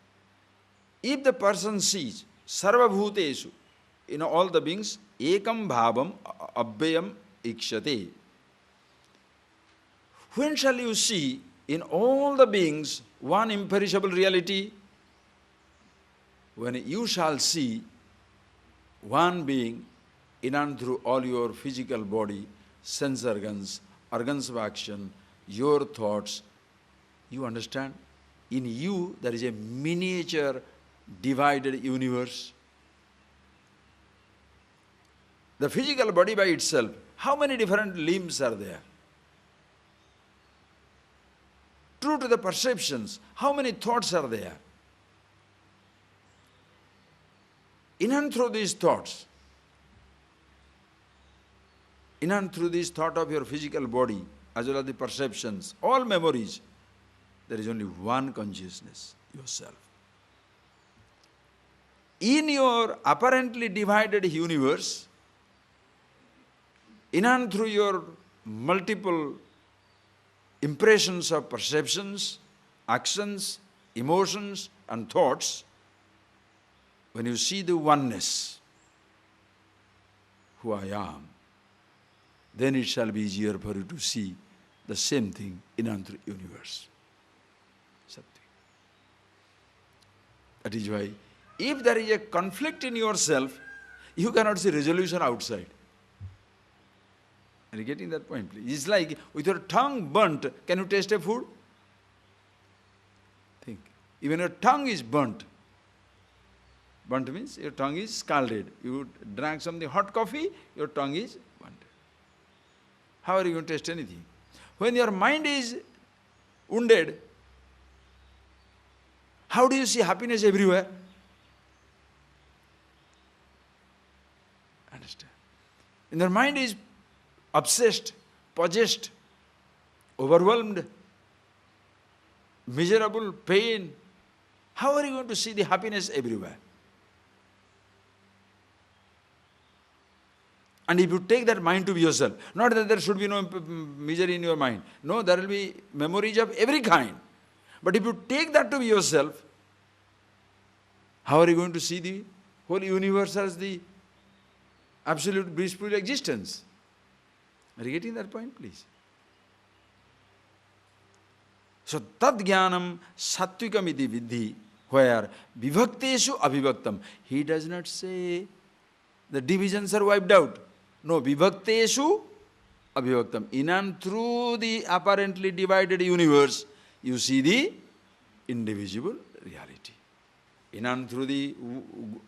If the person sees sarva bhuteshu, in all the beings, ekam bhavam abhyam ikshate. When shall you see in all the beings one imperishable reality? When you shall see one being in and through all your physical body, sense organs of action, your thoughts, you understand? In you there is a miniature divided universe. The physical body by itself, how many different limbs are there? True to the perceptions, how many thoughts are there? In and through these thoughts, in and through this thought of your physical body, as well as the perceptions, all memories, there is only one consciousness, yourself. In your apparently divided universe, in and through your multiple impressions of perceptions, actions, emotions and thoughts, when you see the oneness, who I am, then it shall be easier for you to see the same thing in and through universe. Sattva. That is why, if there is a conflict in yourself, you cannot see resolution outside. Are you getting that point, please? It's like with your tongue burnt, can you taste a food? Think. Even your tongue is burnt. Burnt means your tongue is scalded. You drank something hot coffee, your tongue is burnt. How are you going to taste anything? When your mind is wounded, how do you see happiness everywhere? Understand? When your mind is obsessed, possessed, overwhelmed, miserable, pain, how are you going to see the happiness everywhere? And if you take that mind to be yourself, not that there should be no misery in your mind. No, there will be memories of every kind. But if you take that to be yourself, how are you going to see the whole universe as the absolute blissful existence? Are you getting that point, please? So, tad jnanam sattvikam iti vidhi, where vibhakteshu abhibhaktam. He does not say the divisions are wiped out. No, vibhakteshu abhibhaktam. In and through the apparently divided universe, you see the indivisible reality. In and through the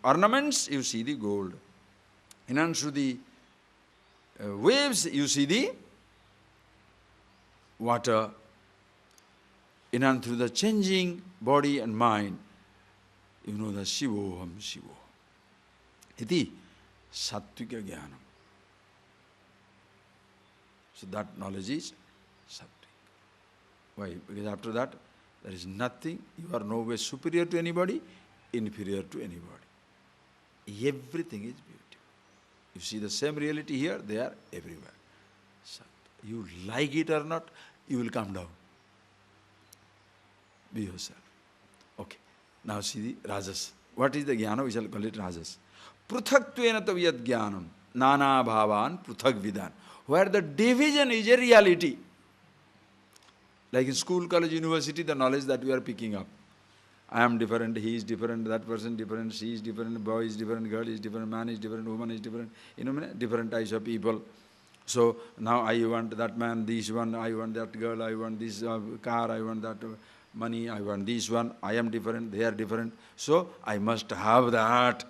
ornaments, you see the gold. In and through the waves, you see the water. In and through the changing body and mind, you know the Shivoham Shivo. Iti sattvika jnanam. So that knowledge is sattvic. Why? Because after that, there is nothing, you are no way superior to anybody, inferior to anybody. Everything is beautiful. You see the same reality here, they are everywhere. You like it or not, you will come down. Be yourself. Okay. Now see the rajas. What is the jnana? We shall call it rajas. Pruthakttvena tavyat jnanam. Nana bhavan pruthak vidan. Where the division is a reality. Like in school, college, university, the knowledge that we are picking up. I am different, he is different, that person different, she is different, boy is different, girl is different, man is different, woman is different. Different types of people. So now I want that man, this one, I want that girl, I want this car, I want that money, I want this one, I am different, they are different. So I must have that.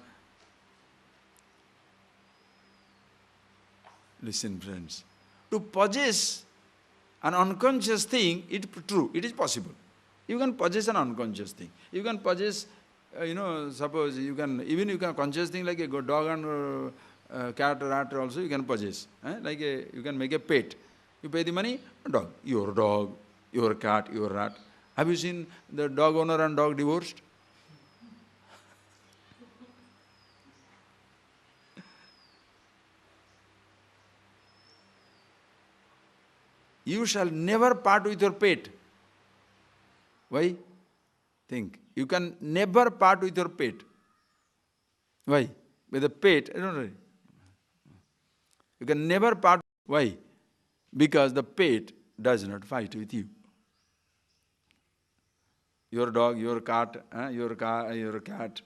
Listen, friends. To possess an unconscious thing, it's true, it is possible. You can possess an unconscious thing. You can possess, suppose you can conscious thing like a dog and cat, rat also you can possess. You can make a pet. You pay the money, dog, your cat, your rat. Have you seen the dog owner and dog divorced? You shall never part with your pet. Why? Think. You can never part with your pet. Why? With a pet, I don't know. You can never part. Why? Because the pet does not fight with you. Your dog, your cat, your cat,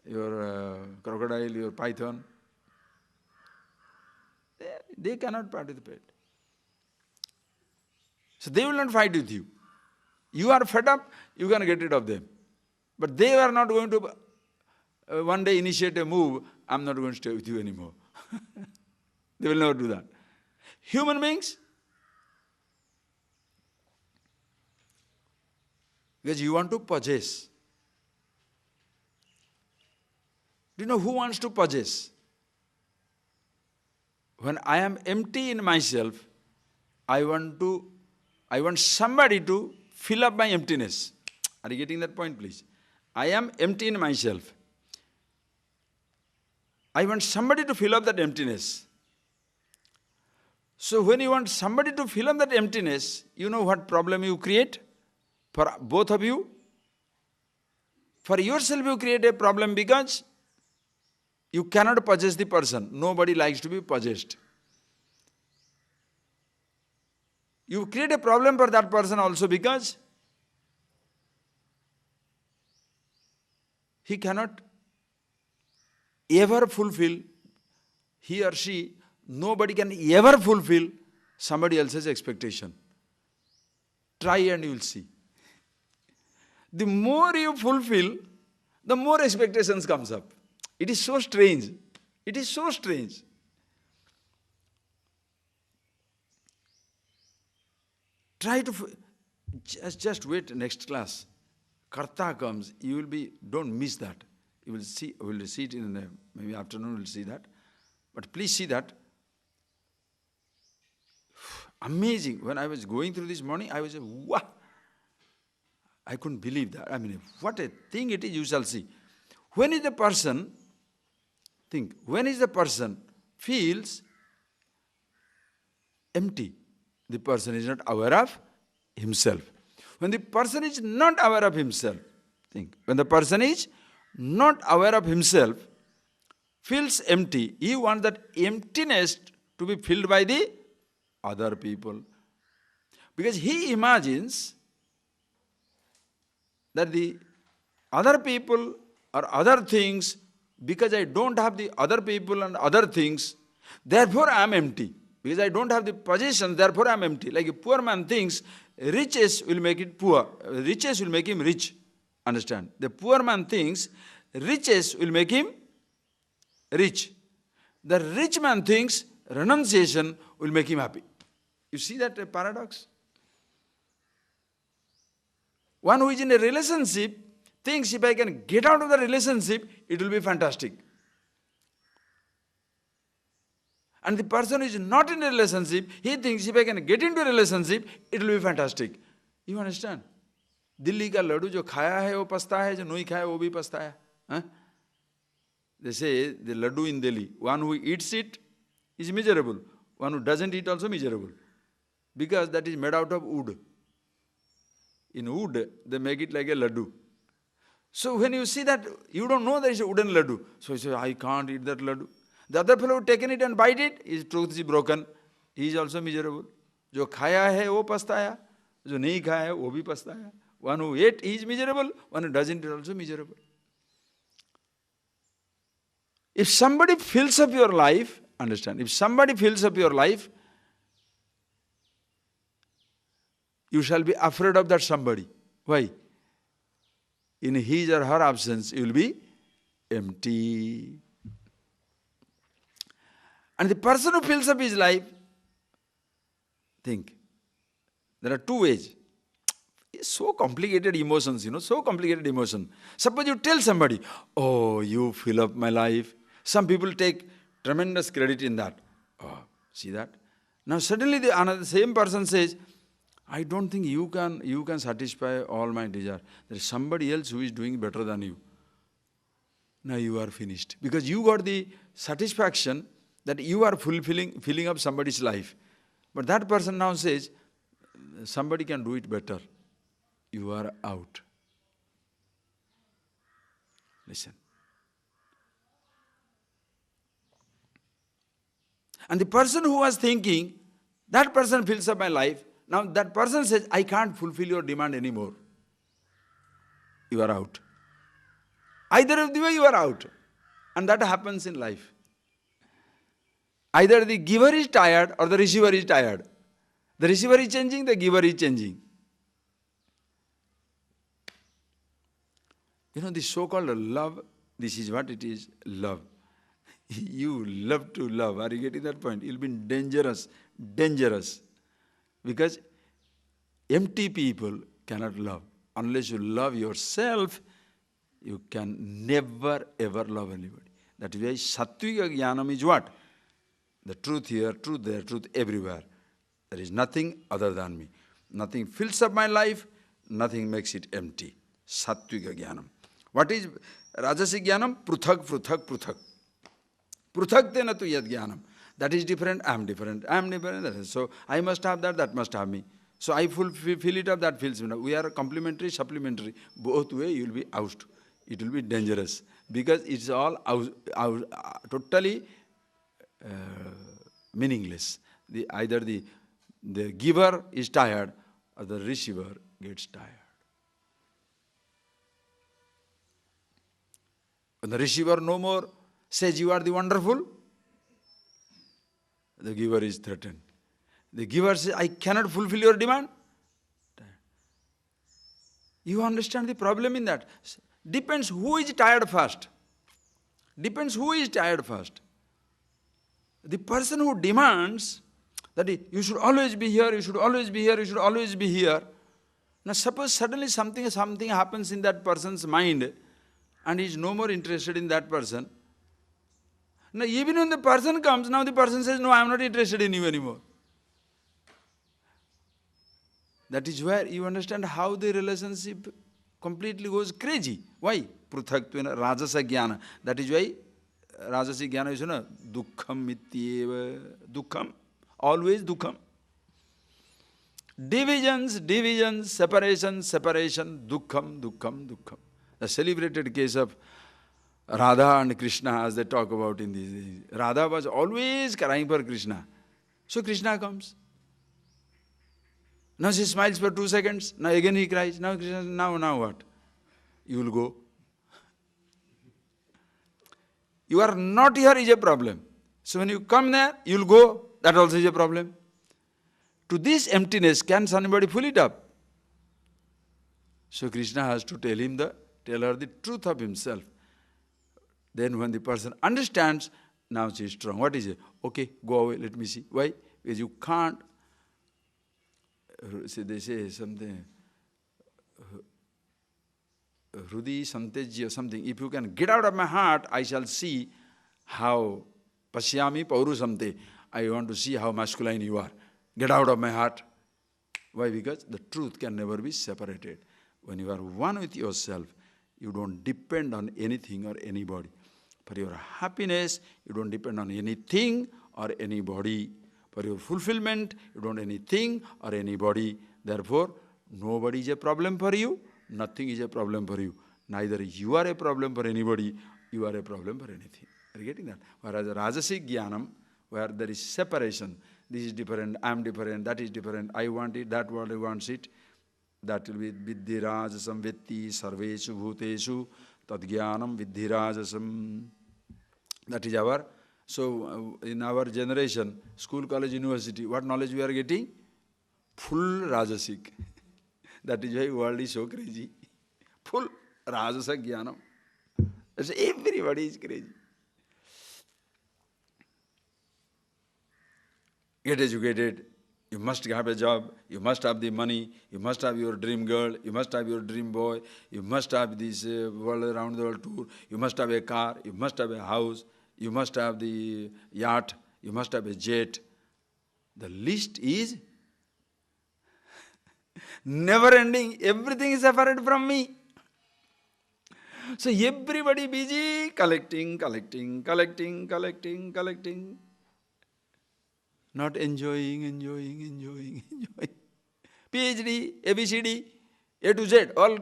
your crocodile, your python, they cannot part with the pet. So they will not fight with you. You are fed up, you can get rid of them. But they are not going to one day initiate a move, I am not going to stay with you anymore. They will never do that. Human beings, because you want to possess. Do you know who wants to possess? When I am empty in myself, I want somebody to fill up my emptiness. Are you getting that point, please? I am empty in myself. I want somebody to fill up that emptiness. So when you want somebody to fill up that emptiness, you know what problem you create? For both of you? For yourself you create a problem because you cannot possess the person. Nobody likes to be possessed. You create a problem for that person also because he cannot ever fulfill, he or she, nobody can ever fulfill somebody else's expectation. Try and you will see. The more you fulfill, the more expectations comes up. It is so strange. It is so strange. Try to, just wait next class. Karta comes, you will be, don't miss that. You will see, we will see it in the, maybe afternoon we will see that. But please see that. Amazing. When I was going through this morning, I was, wow. I couldn't believe that. I mean, what a thing it is, you shall see. When is the person, think, when is the person feels empty? The person is not aware of himself. When the person is not aware of himself, think, when the person is not aware of himself, feels empty, he wants that emptiness to be filled by the other people. Because he imagines that the other people or other things, because I don't have the other people and other things, therefore I am empty. Because I don't have the possession, therefore I am empty. Like a poor man thinks, riches will make it poor. Riches will make him rich. Understand? The poor man thinks, riches will make him rich. The rich man thinks, renunciation will make him happy. You see that paradox? One who is in a relationship thinks if I can get out of the relationship, it will be fantastic. And the person who is not in a relationship, he thinks if I can get into a relationship, it will be fantastic. You understand? Delhi ka laddu jo khaya hai, wo pasta hai, jo nahi khaya, wo bhi pasta hai. Huh? They say the laddu in Delhi, one who eats it is miserable. One who doesn't eat also miserable. because that is made out of wood. In wood, they make it like a laddu. So when you see that, you don't know that it's a wooden laddu. So you say, I can't eat that laddu. The other fellow taken it and bite it, his tooth is broken. He is also miserable. जो खाया है वो पछताया, जो नहीं खाया है वो भी पछताया. One who ate, he is miserable. One who doesn't is also miserable. If somebody fills up your life, understand, if somebody fills up your life, you shall be afraid of that somebody. Why? In his or her absence, you will be empty. And the person who fills up his life, think, there are two ways. So complicated emotions, so complicated emotion. Suppose you tell somebody, oh, you fill up my life. Some people take tremendous credit in that. Oh, see that? Now suddenly the same person says, I don't think you can satisfy all my desire. There is somebody else who is doing better than you. Now you are finished. Because you got the satisfaction that you are filling up somebody's life. But that person now says, somebody can do it better. You are out. Listen. And the person who was thinking, that person fills up my life. Now that person says, I can't fulfill your demand anymore. You are out. Either of the way you are out. And that happens in life. Either the giver is tired or the receiver is tired. The receiver is changing, the giver is changing. The so-called love, this is what it is, love. You love to love. Are you getting that point? You'll be dangerous. Because empty people cannot love. Unless you love yourself, you can never ever love anybody. That is why Sattvika Jnanam is what? The truth here, truth there, truth everywhere. There is nothing other than me. Nothing fills up my life, nothing makes it empty. Sattvika Jnanam. What is Rajasic Jnanam? Pruthak. Pruthak tena tu yad Jnanam. That is different, I am different. So I must have that, that must have me. So I fill it up, that fills me up. We are complementary, supplementary. Both way you will be out. It will be dangerous. Because it's all totally meaningless. Either the giver is tired or the receiver gets tired. When the receiver no more says you are the wonderful, the giver is threatened. The giver says, I cannot fulfill your demand. You understand the problem in that? Depends who is tired first. The person who demands that you should always be here, you should always be here, you should always be here. Now suppose suddenly something happens in that person's mind and he is no more interested in that person. Now even when the person comes, now the person says, no, I am not interested in you anymore. That is where you understand how the relationship completely goes crazy. Why? Pruthaktva, Rajasa Jnana. That is why Rajasi Jnana is, Dukkham ityeva. Dukkham. Always Dukkham. Divisions, separation, Dukkham. The celebrated case of Radha and Krishna, as they talk about in this. Radha was always crying for Krishna. So Krishna comes. Now she smiles for 2 seconds. Now again he cries. Now Krishna says, now what? You will go. You are not here is a problem. So when you come there, you will go. That also is a problem. To this emptiness, can somebody fill it up? So Krishna has to tell her the truth of himself. Then when the person understands, now she is strong. What is it? Okay, go away, let me see. Why? Because you can't. They say something. Hrudi Santejya or something. If you can get out of my heart, I shall see how Pasyami Paurusamte. I want to see how masculine you are. Get out of my heart. Why? Because the truth can never be separated. When you are one with yourself, you don't depend on anything or anybody. For your happiness, you don't depend on anything or anybody. For your fulfillment, you don't want anything or anybody. Therefore, nobody is a problem for you, nothing is a problem for you. Neither you are a problem for anybody, you are a problem for anything. Are you getting that? Whereas Rajasic Jnanam, where there is separation, this is different, I am different, that is different, I want it, that one wants it, that will be Viddhi Rajasam Vitti Sarveshu Bhuteshu Tadjnanam Viddhi Rajasam. That is our, so in our generation, school, college, university, what knowledge we are getting? Full Rajasic. That is why world is so crazy. Full Rajasa Jnanam. That's everybody is crazy. Get educated, you must have a job, you must have the money, you must have your dream girl, you must have your dream boy, you must have this world around the world tour, you must have a car, you must have a house, you must have the yacht, you must have a jet. The list is never ending. Everything is separate from me. So everybody busy collecting. Not enjoying. PhD, ABCD, A to Z, all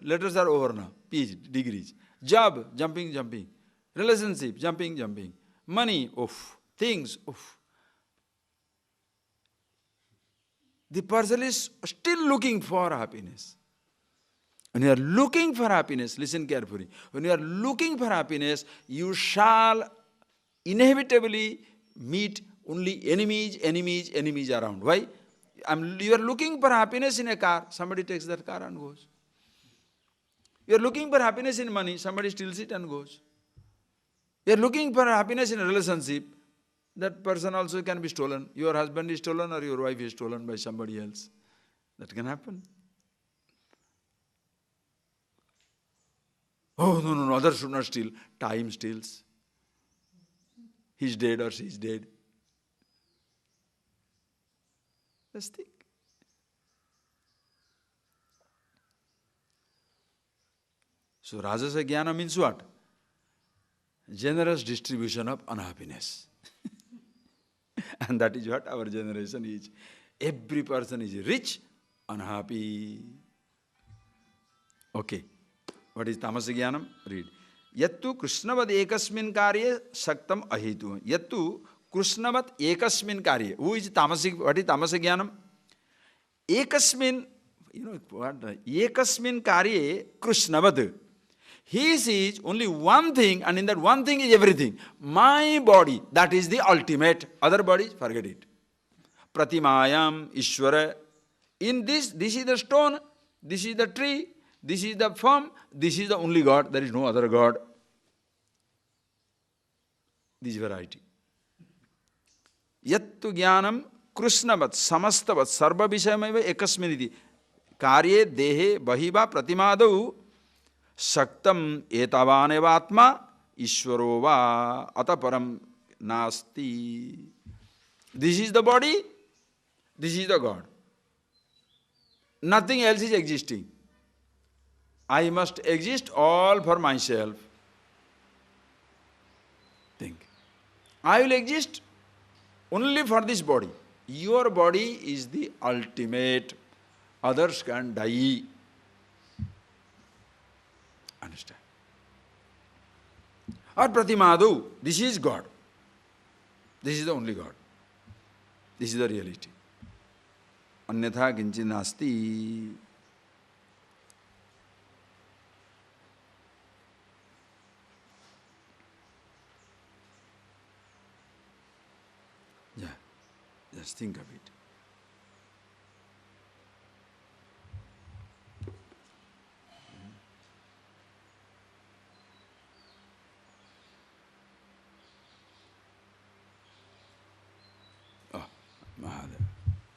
letters are over now. PhD, degrees. Job, jumping. Relationship, jumping. Money, oof. Things, oof. The person is still looking for happiness. When you are looking for happiness, listen carefully. When you are looking for happiness, you shall inevitably meet only enemies around. Why? You are looking for happiness in a car, somebody takes that car and goes. You are looking for happiness in money, somebody steals it and goes. You are looking for happiness in a relationship, that person also can be stolen. Your husband is stolen or your wife is stolen by somebody else. That can happen. Oh, no, others should not steal. Time steals. He's dead or she's dead. Just think. So Rajasa Jnana means what? Generous distribution of unhappiness. And that is what our generation is. Every person is rich, unhappy. Okay. What is Tamasa Jnanam? Read. Yattu Krishnavad ekasmin karye saktam ahetu. Yattu Krishnavad ekasmin karye. Who is Tamasic? What is Tamasa Jnanam? Ekasmin, what? Ekasmin karye Krishnavad. He sees only one thing, and in that one thing is everything. My body, that is the ultimate. Other bodies, forget it. Pratimayam, Ishvara. In this is the stone, this is the tree, this is the firm, this is the only God. There is no other God. This variety. Yattu jnanam krishnavat samastavat sarva vishamayva ekasminiti karye dehe bahiva pratimadau Saktam etavaneva atma ishvaro va ataparam nasti. This is the body, this is the God. Nothing else is existing. I must exist all for myself. Think. I will exist only for this body. Your body is the ultimate. Others can die. Understand? Or Pratimadu, this is God. This is the only God. This is the reality. Anyatha kinchin nasti. Yeah, just think of it.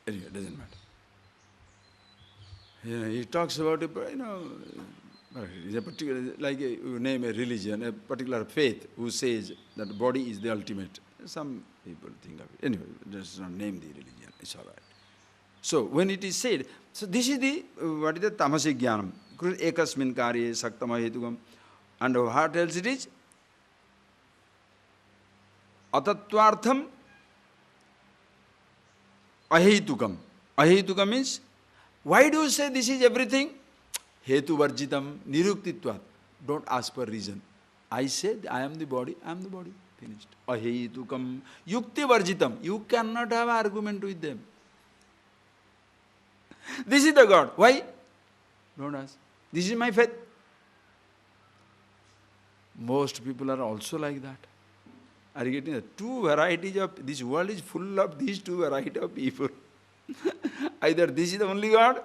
Anyway, it doesn't matter. He talks about it, it's a particular, like you name a religion, a particular faith who says that body is the ultimate. Some people think of it. Anyway, just not name the religion. It's all right. So when it is said, so this is the, what is the Tamasic Jnanam? Ekasmin karye saktama hetugam. And what else it is? Atattvartham Ahetukam. Ahetukam means, why do you say this is everything? Hetu varjitam niruktitvat. Don't ask for reason. I said I am the body, I am the body. Finished. Ahetukam yukti varjitam. You cannot have argument with them. This is the God. Why? Don't ask. This is my faith. Most people are also like that. Are you getting that? Two varieties of, this world is full of these two varieties of people. Either this is the only God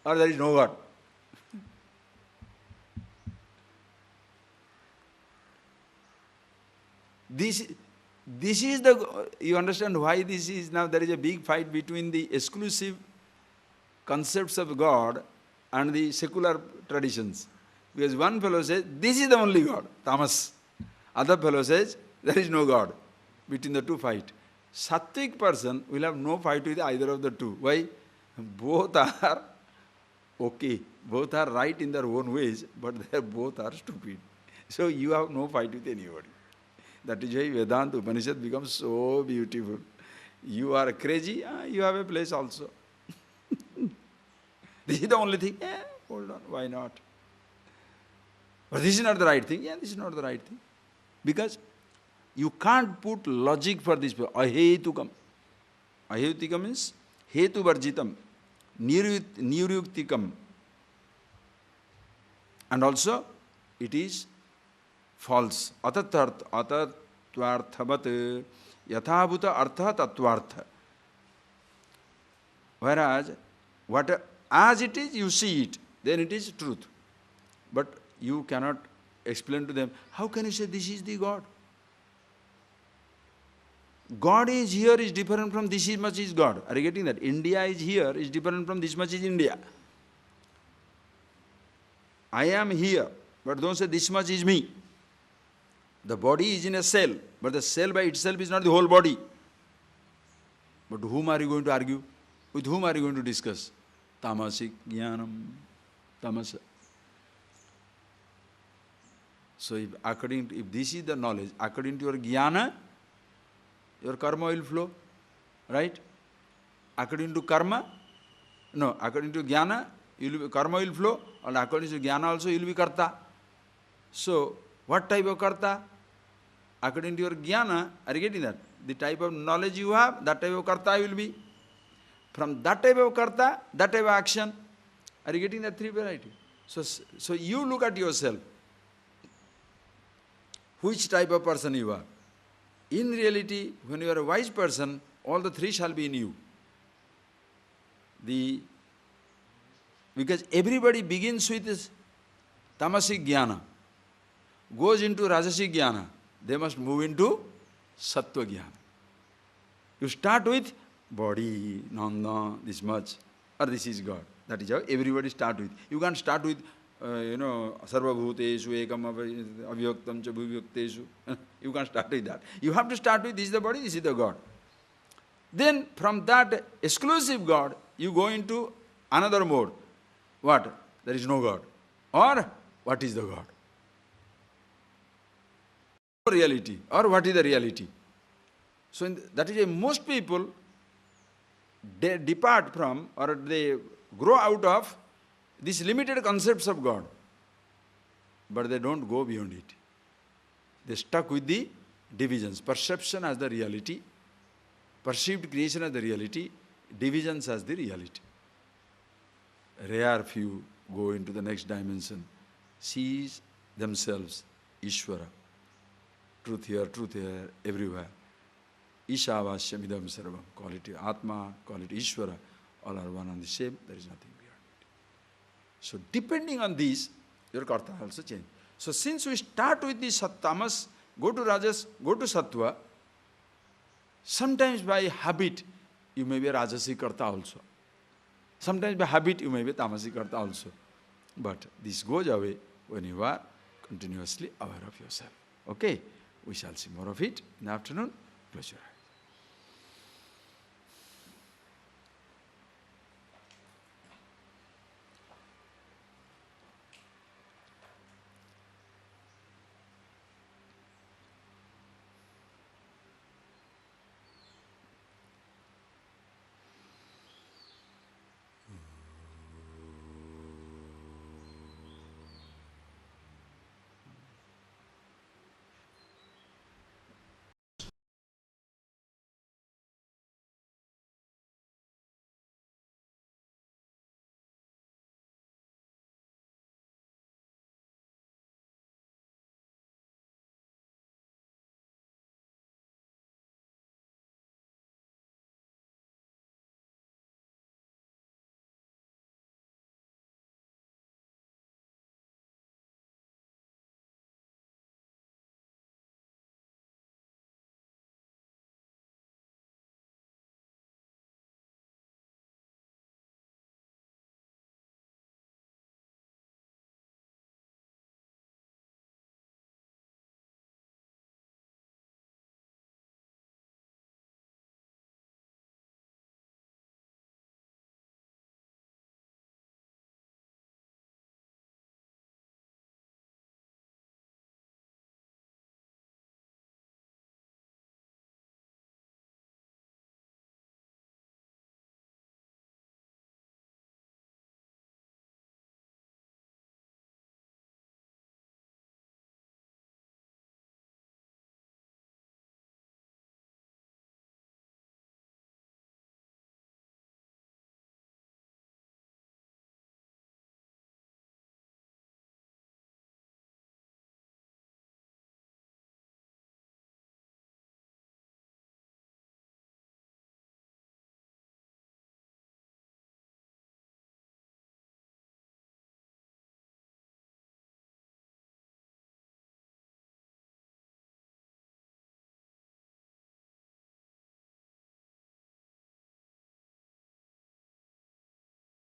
or there is no God. This is the, you understand why this is now, there is a big fight between the exclusive concepts of God and the secular traditions. Because one fellow says, this is the only God, tamas. Other fellow says, there is no God. Between the two fight. Sattvic person will have no fight with either of the two. Why? Both are okay. Both are right in their own ways, but they both are stupid. So you have no fight with anybody. That is why Vedanta Upanishad becomes so beautiful. You are crazy, you have a place also. This is the only thing. Yeah, hold on, why not? But this is not the right thing. Yeah, this is not the right thing. Because you can't put logic for this. Ahetukam. Ahetukam means hetu varjitam, niryuktikam. And also, it is false. Atatvarthavat yathabhuta artha tatvartha. Whereas, as it is, you see it, then it is truth. But you cannot explain to them, how can you say this is the God? God is here is different from this much is God. Are you getting that? India is here is different from this much is India. I am here, but don't say this much is me. The body is in a cell, but the cell by itself is not the whole body. But whom are you going to argue? With whom are you going to discuss? Tamasik jnanam, tamasa. So if this is the knowledge, according to your jnana, your karma will flow, right? According to karma, no, according to jnana, karma will flow, and according to jnana also you will be karta. So, what type of karta? According to your jnana, are you getting that? The type of knowledge you have, that type of karta will be. From that type of karta, that type of action. Are you getting that three variety? So you look at yourself. Which type of person you are? In reality, when you are a wise person, all the three shall be in you. Because everybody begins with this tamasic jnana, goes into rajasic jnana, they must move into sattva jnana. You start with body, nanda, this much, or this is God. That is how everybody start with. You can't start with, sarva bhuteshu ekam avyaktam cha bhuvyaktesu. You can't start with that. You have to start with this is the body, this is the God. Then from that exclusive God, you go into another mode. What? There is no God. Or what is the God? Reality. Or what is the reality? So that is why most people, they depart from or they grow out of these limited concepts of God. But they don't go beyond it. They stuck with the divisions. Perception as the reality, perceived creation as the reality, divisions as the reality. Rare few go into the next dimension, sees themselves, Ishvara. Truth here, everywhere. Ishavashyam idam sarvam. Call it Atma, call it Ishvara. All are one and the same. There is nothing beyond it. So depending on these, your karta also change. So since we start with the tamas, go to rajas, go to sattva, sometimes by habit, you may be a rajasi karta also. Sometimes by habit, you may be a tamasi karta also. But this goes away when you are continuously aware of yourself. Okay? We shall see more of it in the afternoon. Close your eyes.